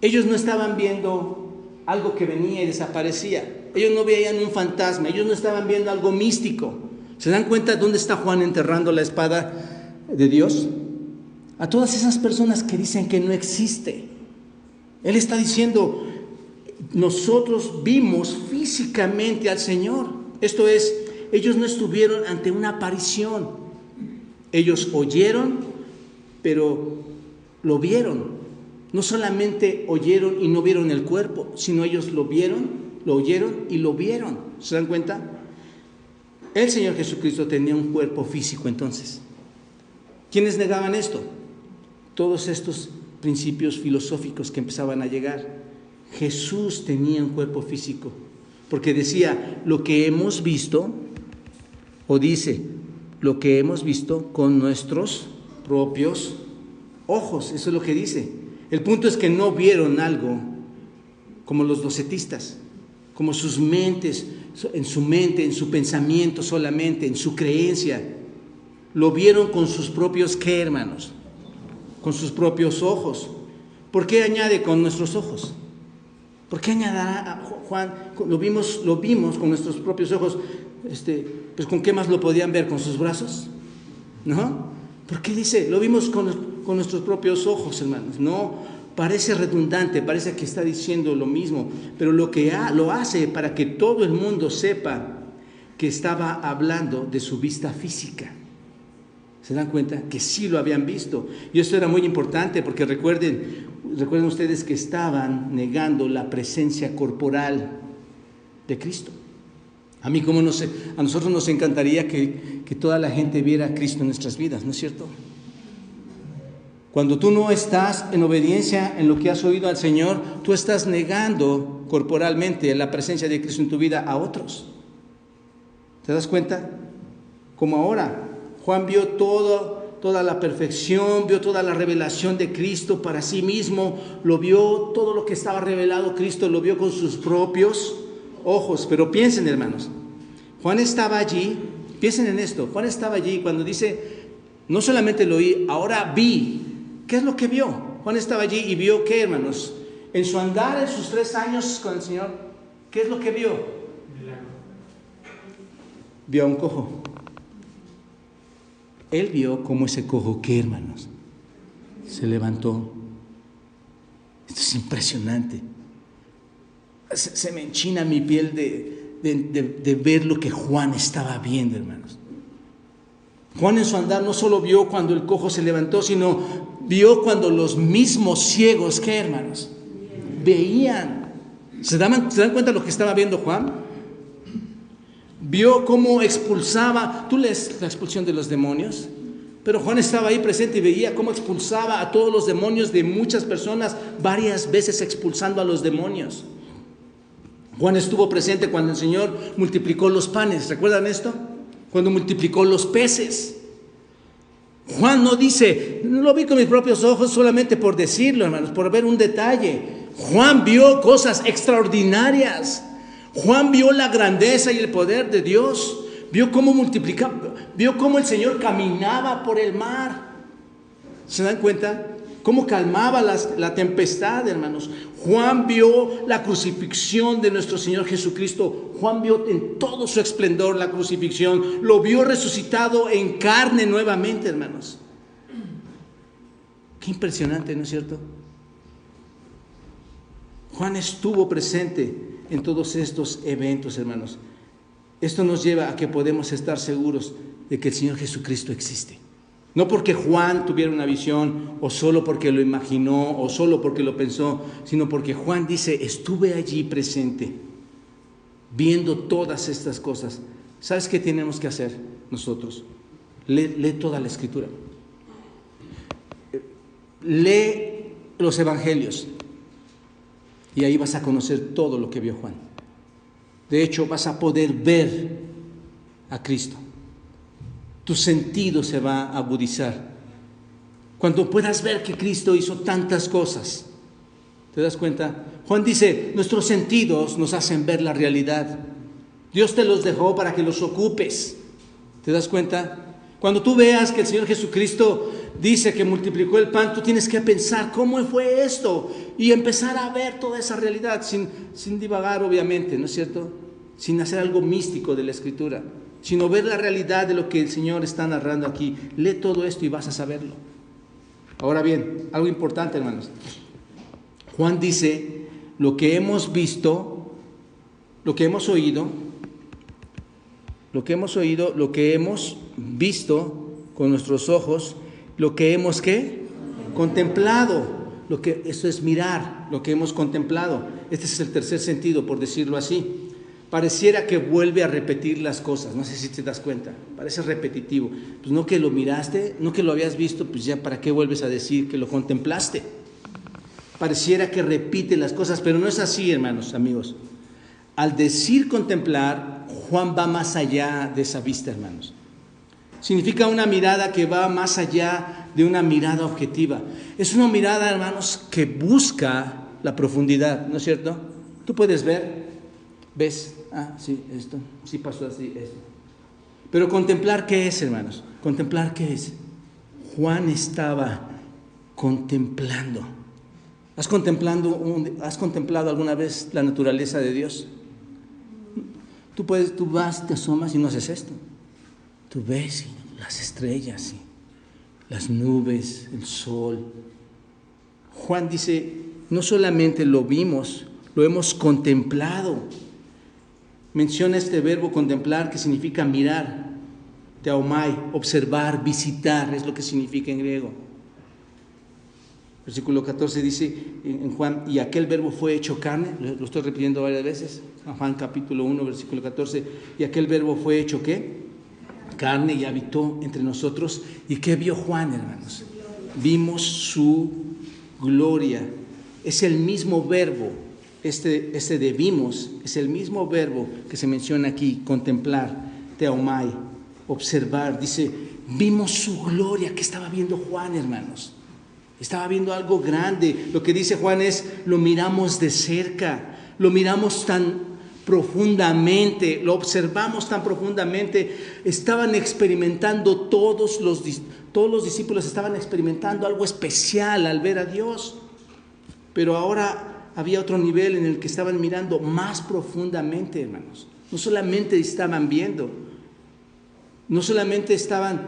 Ellos no estaban viendo algo que venía y desaparecía. Ellos no veían un fantasma. Ellos no estaban viendo algo místico. ¿Se dan cuenta dónde está Juan enterrando la espada de Dios? A todas esas personas que dicen que no existe. Él está diciendo, nosotros vimos físicamente al Señor. Esto es, ellos no estuvieron ante una aparición. Ellos oyeron, pero lo vieron. No solamente oyeron y no vieron el cuerpo, sino ellos lo vieron, lo oyeron y lo vieron. ¿Se dan cuenta? El Señor Jesucristo tenía un cuerpo físico entonces. ¿Quiénes negaban esto? Todos estos principios filosóficos que empezaban a llegar. Jesús tenía un cuerpo físico, porque decía, lo que hemos visto, o dice, lo que hemos visto con nuestros propios ojos. Eso es lo que dice. El punto es que no vieron algo como los docetistas, como sus mentes, en su mente, en su pensamiento solamente, en su creencia. Lo vieron con sus propios, ¿qué, hermanos? Con sus propios ojos. ¿Por qué añade con nuestros ojos? ¿Por qué añadirá Juan? Lo vimos con nuestros propios ojos. Pues ¿con qué más lo podían ver? ¿Con sus brazos? ¿No? ¿Por qué dice? Lo vimos con nuestros propios ojos, hermanos. No, parece redundante, parece que está diciendo lo mismo, pero lo hace para que todo el mundo sepa que estaba hablando de su vista física. ¿Se dan cuenta? Que sí lo habían visto. Y esto era muy importante porque recuerden ustedes que estaban negando la presencia corporal de Cristo. A nosotros nos encantaría que toda la gente viera a Cristo en nuestras vidas, ¿no es cierto? Cuando tú no estás en obediencia en lo que has oído al Señor, tú estás negando corporalmente la presencia de Cristo en tu vida a otros. ¿Te das cuenta? Como ahora. Juan vio toda la perfección, vio toda la revelación de Cristo para sí mismo, lo vio todo lo que estaba revelado Cristo, lo vio con sus propios ojos. Pero piensen, hermanos, Juan estaba allí, piensen en esto, Juan estaba allí cuando dice, no solamente lo oí, ahora vi. ¿Qué es lo que vio? Juan estaba allí y vio ¿qué, hermanos? En su andar, en sus 3 años con el Señor, ¿qué es lo que vio? Vio a un cojo. Él vio cómo ese cojo, ¿qué, hermanos? Se levantó. Esto es impresionante. Se me enchina mi piel de ver lo que Juan estaba viendo, hermanos. Juan en su andar no solo vio cuando el cojo se levantó, sino vio cuando los mismos ciegos, ¿qué, hermanos? Veían. ¿Se dan cuenta de lo que estaba viendo Juan? Vio cómo expulsaba, tú lees la expulsión de los demonios, pero Juan estaba ahí presente y veía cómo expulsaba a todos los demonios de muchas personas, varias veces expulsando a los demonios. Juan estuvo presente cuando el Señor multiplicó los panes, ¿recuerdan esto? Cuando multiplicó los peces. Juan no dice, no lo vi con mis propios ojos solamente por decirlo, hermanos, por ver un detalle. Juan vio cosas extraordinarias. Juan vio la grandeza y el poder de Dios, vio cómo multiplicaba, vio cómo el Señor caminaba por el mar. ¿Se dan cuenta? cómo calmaba la tempestad, hermanos. Juan vio la crucifixión de nuestro Señor Jesucristo. Juan vio en todo su esplendor la crucifixión. Lo vio resucitado en carne nuevamente, hermanos. Qué impresionante, ¿no es cierto? Juan estuvo presente en todos estos eventos, hermanos. Esto nos lleva a que podemos estar seguros de que el Señor Jesucristo existe. No porque Juan tuviera una visión, o solo porque lo imaginó, o solo porque lo pensó, sino porque Juan dice, estuve allí presente, viendo todas estas cosas. ¿Sabes qué tenemos que hacer nosotros? Lee toda la Escritura. Lee los Evangelios. Y ahí vas a conocer todo lo que vio Juan. De hecho, vas a poder ver a Cristo. Tu sentido se va a agudizar. Cuando puedas ver que Cristo hizo tantas cosas, ¿te das cuenta? Juan dice, nuestros sentidos nos hacen ver la realidad. Dios te los dejó para que los ocupes. ¿Te das cuenta? Cuando tú veas que el Señor Jesucristo dice que multiplicó el pan, tú tienes que pensar, ¿cómo fue esto? Y empezar a ver toda esa realidad, sin divagar, obviamente, ¿no es cierto? Sin hacer algo místico de la Escritura, sino ver la realidad de lo que el Señor está narrando aquí. Lee todo esto y vas a saberlo. Ahora bien, algo importante, hermanos. Juan dice, lo que hemos visto, lo que hemos oído, lo que hemos visto con nuestros ojos, lo que hemos, ¿qué? Contemplado. Esto es mirar, lo que hemos contemplado. Este es el tercer sentido, por decirlo así. Pareciera que vuelve a repetir las cosas, no sé si te das cuenta, parece repetitivo. Pues no que lo miraste, no que lo habías visto, pues ya para qué vuelves a decir que lo contemplaste. Pareciera que repite las cosas, pero no es así, hermanos, amigos. Al decir contemplar, Juan va más allá de esa vista, hermanos. Significa una mirada que va más allá de una mirada objetiva. Es una mirada, hermanos, que busca la profundidad, ¿no es cierto? Tú puedes ver, ves, sí, esto, sí pasó así, esto. Pero contemplar, ¿qué es, hermanos? Contemplar, ¿qué es? Juan estaba contemplando. ¿Has contemplado alguna vez la naturaleza de Dios? Tú vas, te asomas y no haces esto. Tú ves las estrellas, las nubes, el sol. Juan dice, no solamente lo vimos, lo hemos contemplado. Menciona este verbo contemplar, que significa mirar, teomai, observar, visitar, es lo que significa en griego. Versículo 14 dice en Juan, y aquel verbo fue hecho carne, lo estoy repitiendo varias veces, en Juan capítulo 1, versículo 14, y aquel verbo fue hecho, ¿qué? Carne, y habitó entre nosotros. ¿Y qué vio Juan, hermanos? Vimos su gloria. Es el mismo verbo, este de vimos, es el mismo verbo que se menciona aquí, contemplar, teomai, observar. Dice, vimos su gloria. ¿Qué estaba viendo Juan, hermanos? Estaba viendo algo grande. Lo que dice Juan es, lo miramos de cerca, lo miramos tan profundamente, lo observamos tan profundamente. Estaban experimentando todos los discípulos estaban experimentando algo especial al ver a Dios. Pero ahora había otro nivel en el que estaban mirando más profundamente, hermanos. No solamente estaban viendo, no solamente estaban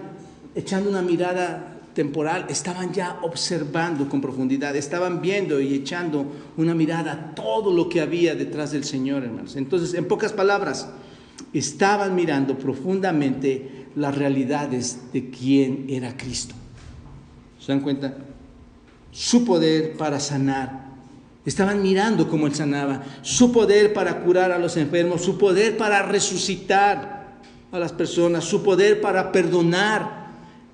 echando una mirada temporal, estaban ya observando con profundidad, estaban viendo y echando una mirada a todo lo que había detrás del Señor, hermanos. Entonces, en pocas palabras, estaban mirando profundamente las realidades de quién era Cristo. ¿Se dan cuenta? Su poder para sanar. Estaban mirando cómo Él sanaba, su poder para curar a los enfermos, su poder para resucitar a las personas, su poder para perdonar.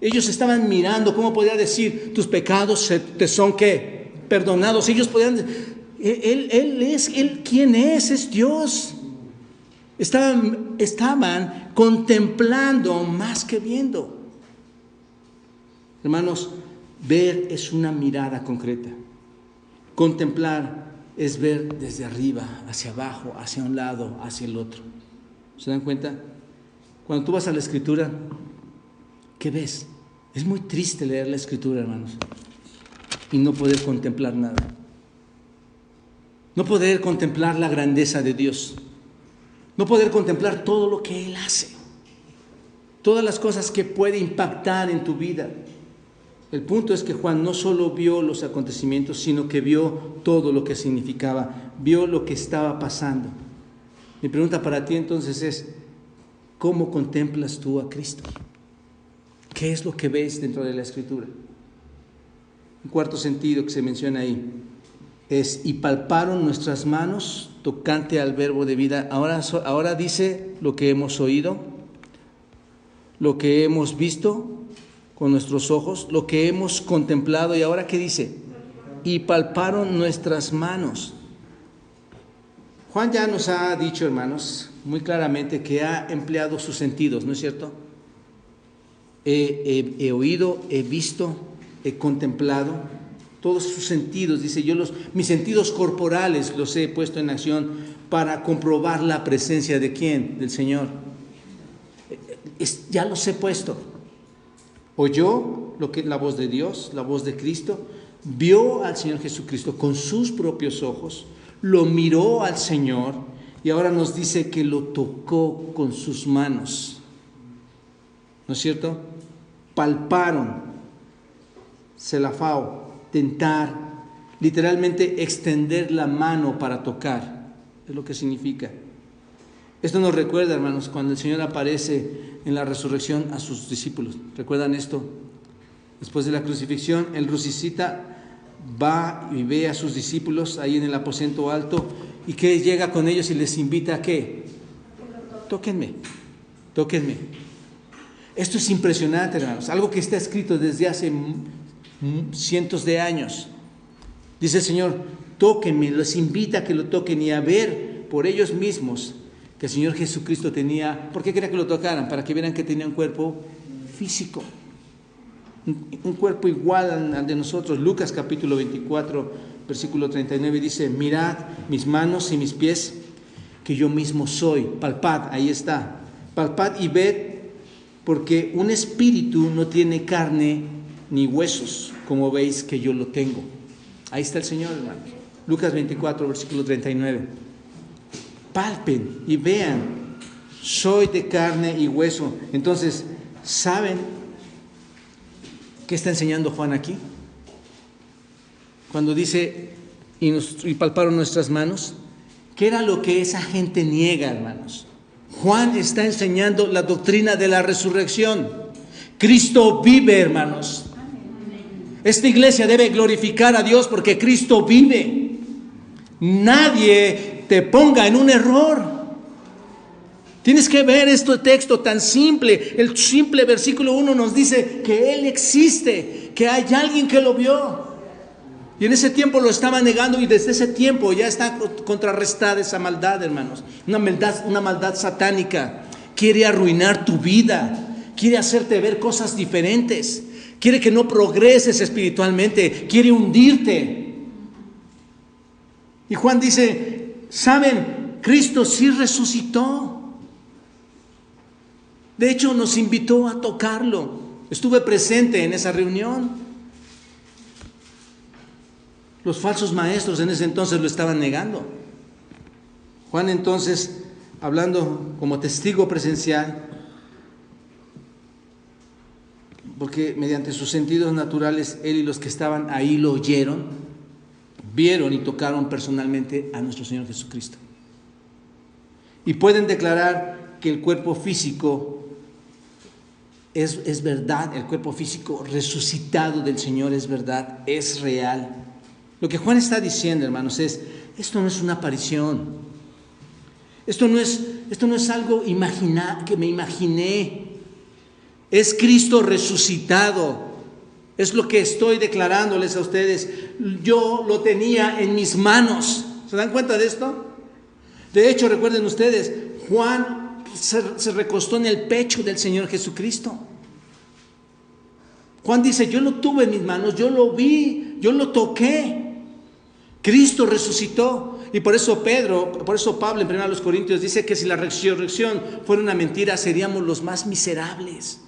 Ellos estaban mirando, ¿cómo podía decir? Tus pecados te son, ¿qué? Perdonados. Ellos podían decir, Él, ¿quién es? Es Dios. Estaban contemplando más que viendo. Hermanos, ver es una mirada concreta. Contemplar es ver desde arriba, hacia abajo, hacia un lado, hacia el otro. ¿Se dan cuenta? Cuando tú vas a la Escritura, ¿qué ves? Es muy triste leer la Escritura, hermanos. y no poder contemplar nada. No poder contemplar la grandeza de Dios. No poder contemplar todo lo que Él hace. Todas las cosas que puede impactar en tu vida. El punto es que Juan no solo vio los acontecimientos, sino que vio todo lo que significaba. Vio lo que estaba pasando. Mi pregunta para ti entonces es, ¿cómo contemplas tú a Cristo? ¿Qué es lo que ves dentro de la Escritura? Un cuarto sentido que se menciona ahí es, y palparon nuestras manos tocante al verbo de vida. Ahora dice lo que hemos oído, lo que hemos visto con nuestros ojos, lo que hemos contemplado. ¿Y ahora qué dice? Y palparon nuestras manos. Juan ya nos ha dicho, hermanos, muy claramente que ha empleado sus sentidos, ¿no es cierto? He oído, he visto, he contemplado, todos sus sentidos, dice mis sentidos corporales los he puesto en acción para comprobar la presencia de ¿quién? Del Señor. Ya los he puesto. Oyó la voz de Dios, la voz de Cristo, vio al Señor Jesucristo con sus propios ojos, lo miró al Señor y ahora nos dice que lo tocó con sus manos. ¿No es cierto? Palparon, selafao, tentar, literalmente extender la mano para tocar, es lo que significa. Esto nos recuerda, hermanos, cuando el Señor aparece en la resurrección a sus discípulos. ¿Recuerdan esto? Después de la crucifixión, Él resucita, va y ve a sus discípulos ahí en el aposento alto, y que llega con ellos y les invita a ¿qué? Tóquenme, tóquenme. Esto es impresionante, hermanos, algo que está escrito desde hace cientos de años. Dice el Señor, tóquenme, los invita a que lo toquen y a ver por ellos mismos que el Señor Jesucristo tenía. ¿Por qué quería que lo tocaran? Para que vieran que tenía un cuerpo físico, un cuerpo igual al de nosotros. Lucas capítulo 24, versículo 39 dice, mirad mis manos y mis pies, que yo mismo soy. Palpad, ahí está. Palpad y ved, porque un espíritu no tiene carne ni huesos, como veis que yo lo tengo. Ahí está el Señor, hermano. Lucas 24, versículo 39. Palpen y vean, soy de carne y hueso. Entonces, ¿saben qué está enseñando Juan aquí? Cuando dice, y palparon nuestras manos, ¿qué era lo que esa gente niega, hermanos? Juan está enseñando la doctrina de la resurrección. Cristo vive, hermanos. Esta iglesia debe glorificar a Dios porque Cristo vive. Nadie te ponga en un error. Tienes que ver este texto tan simple. El simple versículo 1 nos dice que Él existe, que hay alguien que lo vio. Y en ese tiempo lo estaba negando, y desde ese tiempo ya está contrarrestada esa maldad, hermanos. Una maldad satánica. Quiere arruinar tu vida, quiere hacerte ver cosas diferentes, quiere que no progreses espiritualmente, quiere hundirte. Y Juan dice, ¿saben? Cristo sí resucitó. De hecho, nos invitó a tocarlo. Estuve presente en esa reunión. Los falsos maestros en ese entonces lo estaban negando. Juan entonces, hablando como testigo presencial, porque mediante sus sentidos naturales, él y los que estaban ahí lo oyeron, vieron y tocaron personalmente a nuestro Señor Jesucristo. Y pueden declarar que el cuerpo físico es verdad, el cuerpo físico resucitado del Señor es verdad, es real. Lo que Juan está diciendo, hermanos, es, esto no es una aparición. Esto no es algo que me imaginé. Es Cristo resucitado. Es lo que estoy declarándoles a ustedes. Yo lo tenía en mis manos. ¿Se dan cuenta de esto? De hecho, recuerden ustedes, Juan se recostó en el pecho del Señor Jesucristo. Juan dice, yo lo tuve en mis manos, yo lo vi, yo lo toqué. Cristo resucitó. Y por eso Pablo en 1 Corintios dice que si la resurrección fuera una mentira, seríamos los más miserables.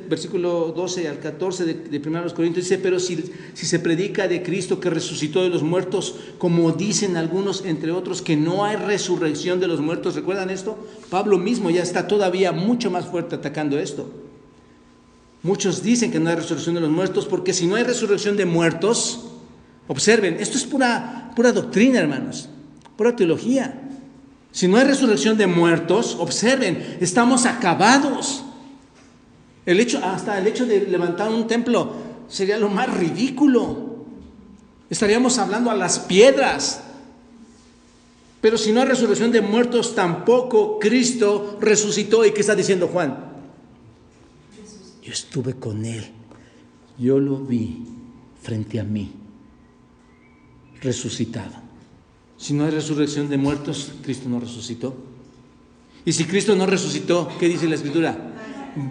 versículo 12 al 14 de 1 Corintios, dice: pero si se predica de Cristo que resucitó de los muertos, como dicen algunos, entre otros, que no hay resurrección de los muertos. ¿Recuerdan esto? Pablo mismo ya está todavía mucho más fuerte atacando esto. Muchos dicen que no hay resurrección de los muertos, porque si no hay resurrección de muertos, observen, esto es pura doctrina, hermanos, pura teología. Si no hay resurrección de muertos, observen, estamos acabados. Hasta el hecho de levantar un templo sería lo más ridículo. Estaríamos hablando a las piedras. Pero si no hay resurrección de muertos, tampoco Cristo resucitó. ¿Y qué está diciendo Juan? Yo estuve con Él. Yo lo vi frente a mí, resucitado. Si no hay resurrección de muertos, Cristo no resucitó. Y si Cristo no resucitó, ¿qué dice la Escritura?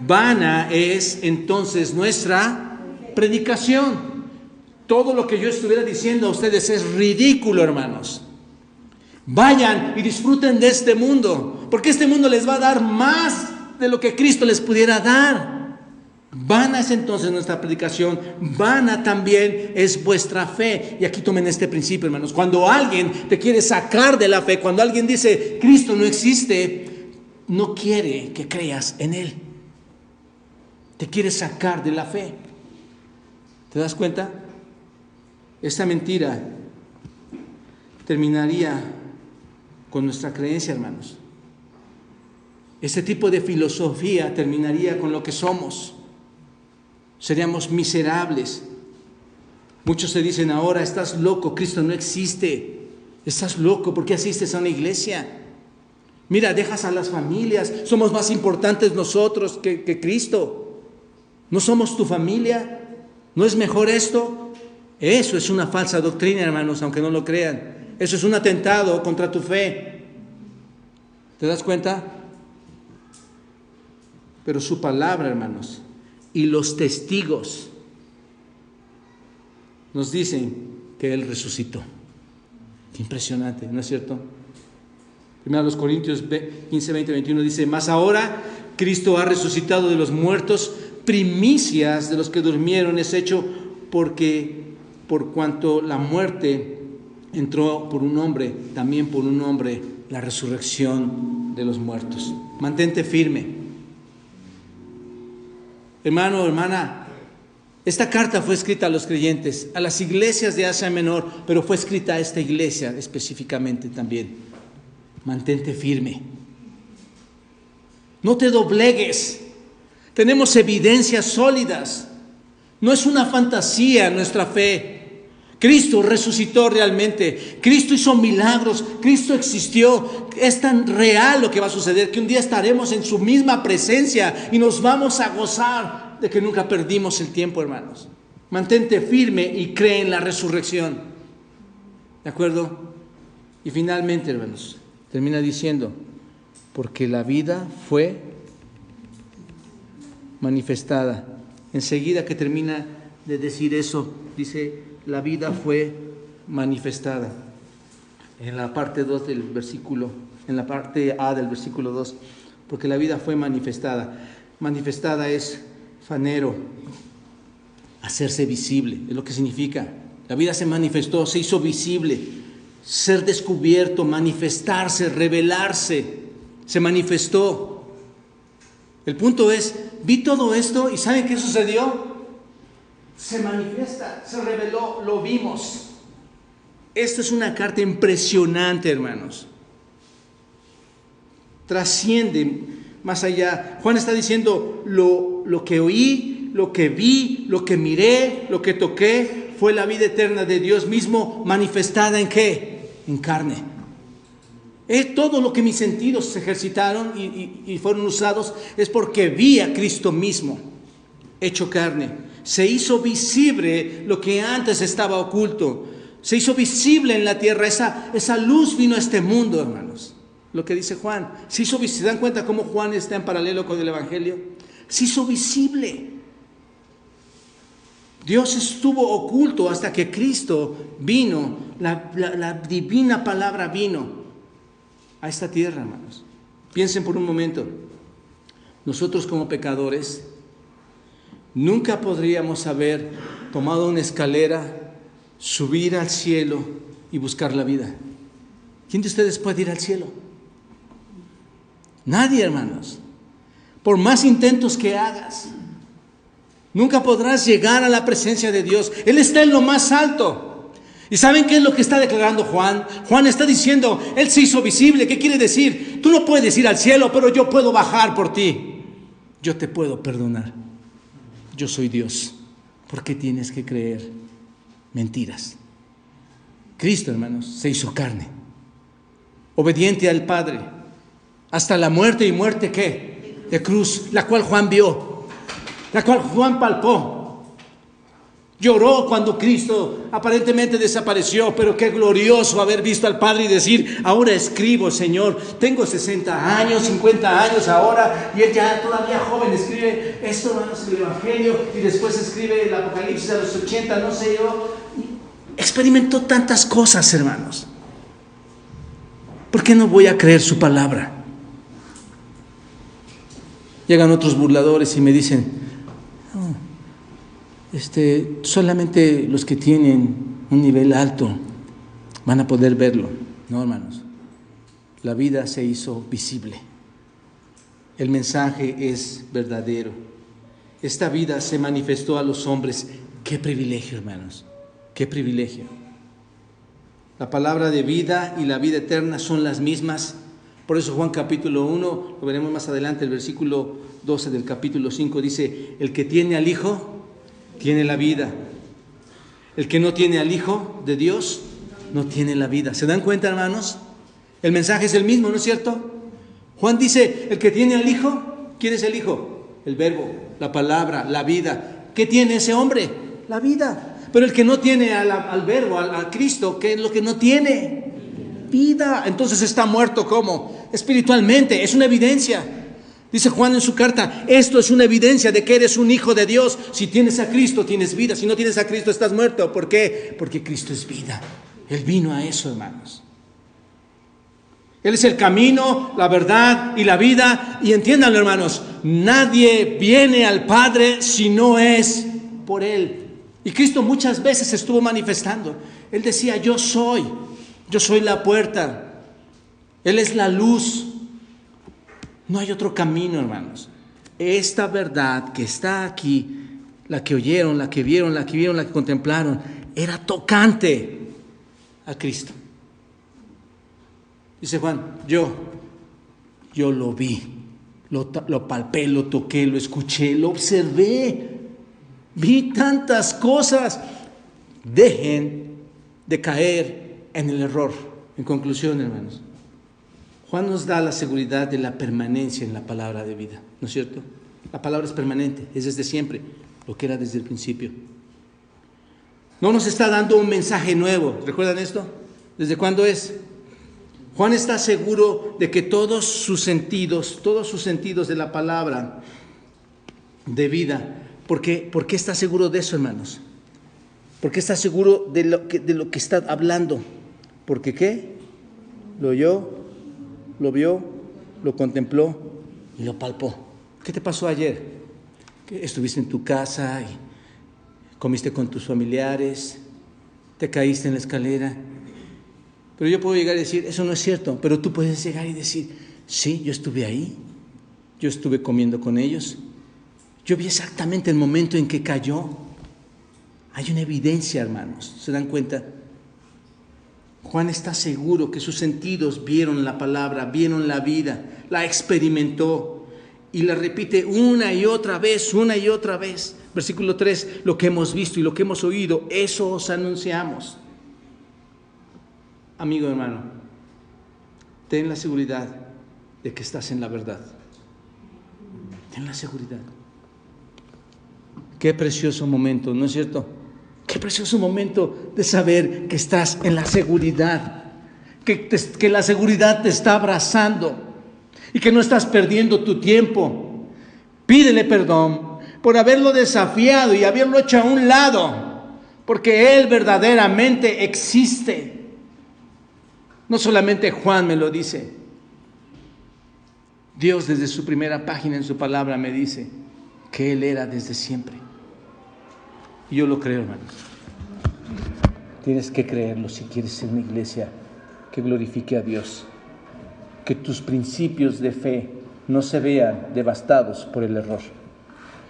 Vana es entonces nuestra predicación. Todo lo que yo estuviera diciendo a ustedes es ridículo, hermanos. Vayan y disfruten de este mundo, porque este mundo les va a dar más de lo que Cristo les pudiera dar. Vana es entonces nuestra predicación, vana también es vuestra fe. Y aquí tomen este principio, hermanos. Cuando alguien te quiere sacar de la fe, cuando alguien dice Cristo no existe, no quiere que creas en Él. Te quiere sacar de la fe. ¿Te das cuenta? Esta mentira terminaría con nuestra creencia, hermanos. Este tipo de filosofía terminaría con lo que somos. Seríamos miserables. Muchos se dicen ahora: estás loco, Cristo no existe. Estás loco, ¿por qué asistes a una iglesia? Mira, dejas a las familias, somos más importantes nosotros que Cristo. ¿No somos tu familia? ¿No es mejor esto? Eso es una falsa doctrina, hermanos, aunque no lo crean. Eso es un atentado contra tu fe. ¿Te das cuenta? Pero su palabra, hermanos, y los testigos nos dicen que Él resucitó. Qué impresionante, ¿no es cierto? 1 Corintios 15, 20, 21 dice: mas ahora Cristo ha resucitado de los muertos, primicias de los que durmieron es hecho, porque por cuanto la muerte entró por un hombre, también por un hombre la resurrección de los muertos. Mantente firme. Hermano, hermana, esta carta fue escrita a los creyentes, a las iglesias de Asia Menor, pero fue escrita a esta iglesia específicamente también. Mantente firme. No te doblegues. Tenemos evidencias sólidas. No es una fantasía nuestra fe. Cristo resucitó realmente. Cristo hizo milagros. Cristo existió. Es tan real lo que va a suceder que un día estaremos en su misma presencia y nos vamos a gozar de que nunca perdimos el tiempo, hermanos. Mantente firme y cree en la resurrección. ¿De acuerdo? Y finalmente, hermanos, termina diciendo: porque la vida fue manifestada. Enseguida que termina de decir eso, dice: la vida fue manifestada. En la parte 2 del versículo, en la parte A del versículo 2, porque la vida fue manifestada. Manifestada es fanero, hacerse visible, es lo que significa. La vida se manifestó, se hizo visible, ser descubierto, manifestarse, revelarse, se manifestó. El punto es, vi todo esto y ¿saben qué sucedió? Se manifiesta, se reveló, lo vimos. Esta es una carta impresionante, hermanos. Trasciende más allá. Juan está diciendo: lo que oí, lo que vi, lo que miré, lo que toqué, fue la vida eterna de Dios mismo manifestada ¿en qué? En carne. Todo lo que mis sentidos se ejercitaron y fueron usados es porque vi a Cristo mismo hecho carne. Se hizo visible lo que antes estaba oculto. Se hizo visible en la tierra. Esa luz vino a este mundo, hermanos. Lo que dice Juan. Se hizo visible. ¿Se dan cuenta cómo Juan está en paralelo con el Evangelio? Se hizo visible. Dios estuvo oculto hasta que Cristo vino. La divina palabra vino a esta tierra, hermanos. Piensen por un momento. Nosotros como pecadores nunca podríamos haber tomado una escalera, subir al cielo y buscar la vida. ¿Quién de ustedes puede ir al cielo? Nadie, hermanos. Por más intentos que hagas, nunca podrás llegar a la presencia de Dios. Él está en lo más alto. ¿Y saben qué es lo que está declarando Juan? Juan está diciendo, Él se hizo visible. ¿Qué quiere decir? Tú no puedes ir al cielo, pero yo puedo bajar por ti. Yo te puedo perdonar. Yo soy Dios. ¿Por qué tienes que creer mentiras? Cristo, hermanos, se hizo carne, obediente al Padre, hasta la muerte. ¿Y muerte qué? De cruz, la cual Juan vio, la cual Juan palpó. Lloró cuando Cristo aparentemente desapareció, pero qué glorioso haber visto al Padre y decir, ahora escribo, Señor, tengo 60 años, 50 años ahora, y Él ya todavía joven escribe esto, hermanos, el Evangelio, y después escribe el Apocalipsis a los 80, no sé yo. Experimentó tantas cosas, hermanos. ¿Por qué no voy a creer su palabra? Llegan otros burladores y me dicen, solamente los que tienen un nivel alto van a poder verlo. No, hermanos, la vida se hizo visible. El mensaje es verdadero. Esta vida se manifestó a los hombres. Qué privilegio, hermanos, qué privilegio. La palabra de vida y la vida eterna son las mismas. Por eso Juan capítulo 1, lo veremos más adelante, el versículo 12 del capítulo 5 dice, el que tiene al Hijo tiene la vida. El que no tiene al Hijo de Dios no tiene la vida. ¿Se dan cuenta, hermanos? El mensaje es el mismo, ¿no es cierto? Juan dice, el que tiene al Hijo, ¿quién es el Hijo? El Verbo, la palabra, la vida. ¿Qué tiene ese hombre? La vida. Pero el que no tiene al Verbo, a Cristo, ¿qué es lo que no tiene? Vida. Entonces está muerto, ¿cómo? Espiritualmente, es una evidencia. Dice Juan en su carta, esto es una evidencia de que eres un hijo de Dios. Si tienes a Cristo, tienes vida. Si no tienes a Cristo, estás muerto. ¿Por qué? Porque Cristo es vida. Él vino a eso, hermanos. Él es el camino, la verdad y la vida. Y entiéndanlo, hermanos, nadie viene al Padre si no es por Él. Y Cristo muchas veces estuvo manifestando. Él decía, yo soy la puerta. Él es la luz. No hay otro camino, hermanos. Esta verdad que está aquí, la que oyeron, la que vieron, la que contemplaron, era tocante a Cristo. Dice Juan, yo lo vi, lo palpé, lo toqué, lo escuché, lo observé. Vi tantas cosas. Dejen de caer en el error. En conclusión, hermanos, Juan nos da la seguridad de la permanencia en la palabra de vida, ¿no es cierto? La palabra es permanente, es desde siempre, lo que era desde el principio. No nos está dando un mensaje nuevo, ¿recuerdan esto? ¿Desde cuándo es? Juan está seguro de que todos sus sentidos de la palabra de vida. ¿Por qué está seguro de eso, hermanos? ¿Por qué está seguro de lo que está hablando? Porque ¿qué? Lo oyó, lo vio, lo contempló y lo palpó. ¿Qué te pasó ayer? Que estuviste en tu casa y comiste con tus familiares, te caíste en la escalera. Pero yo puedo llegar y decir, eso no es cierto, pero tú puedes llegar y decir, sí, yo estuve ahí, yo estuve comiendo con ellos, yo vi exactamente el momento en que cayó. Hay una evidencia, hermanos, ¿se dan cuenta? Juan está seguro que sus sentidos vieron la palabra, vieron la vida, la experimentó y la repite una y otra vez. Versículo 3, lo que hemos visto y lo que hemos oído, eso os anunciamos. Amigo, hermano, ten la seguridad de que estás en la verdad. Ten la seguridad. Qué precioso momento, ¿no es cierto? Qué precioso momento de saber que estás en la seguridad, que la seguridad te está abrazando y que no estás perdiendo tu tiempo. Pídele perdón por haberlo desafiado y haberlo hecho a un lado, porque Él verdaderamente existe. No solamente Juan me lo dice, Dios desde su primera página en su palabra me dice que Él era desde siempre. Y yo lo creo, hermanos. Tienes que creerlo si quieres ser una iglesia que glorifique a Dios. Que tus principios de fe no se vean devastados por el error.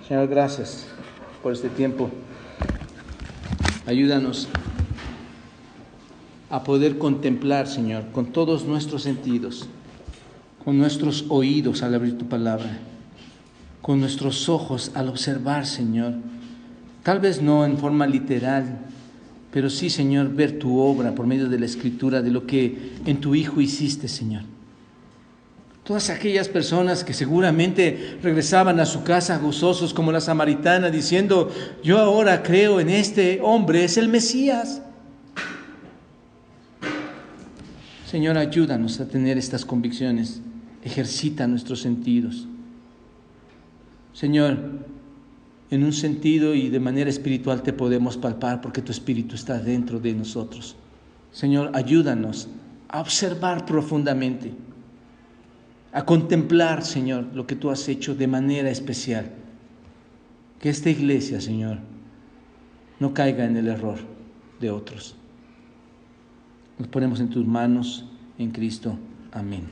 Señor, gracias por este tiempo. Ayúdanos a poder contemplar, Señor, con todos nuestros sentidos, con nuestros oídos al abrir tu palabra, con nuestros ojos al observar, Señor. Tal vez no en forma literal, pero sí, Señor, ver tu obra por medio de la Escritura, de lo que en tu Hijo hiciste, Señor. Todas aquellas personas que seguramente regresaban a su casa gozosos como la samaritana, diciendo: yo ahora creo en este hombre, es el Mesías. Señor, ayúdanos a tener estas convicciones, ejercita nuestros sentidos. Señor, en un sentido y de manera espiritual te podemos palpar porque tu Espíritu está dentro de nosotros. Señor, ayúdanos a observar profundamente, a contemplar, Señor, lo que tú has hecho de manera especial. Que esta iglesia, Señor, no caiga en el error de otros. Nos ponemos en tus manos, en Cristo. Amén.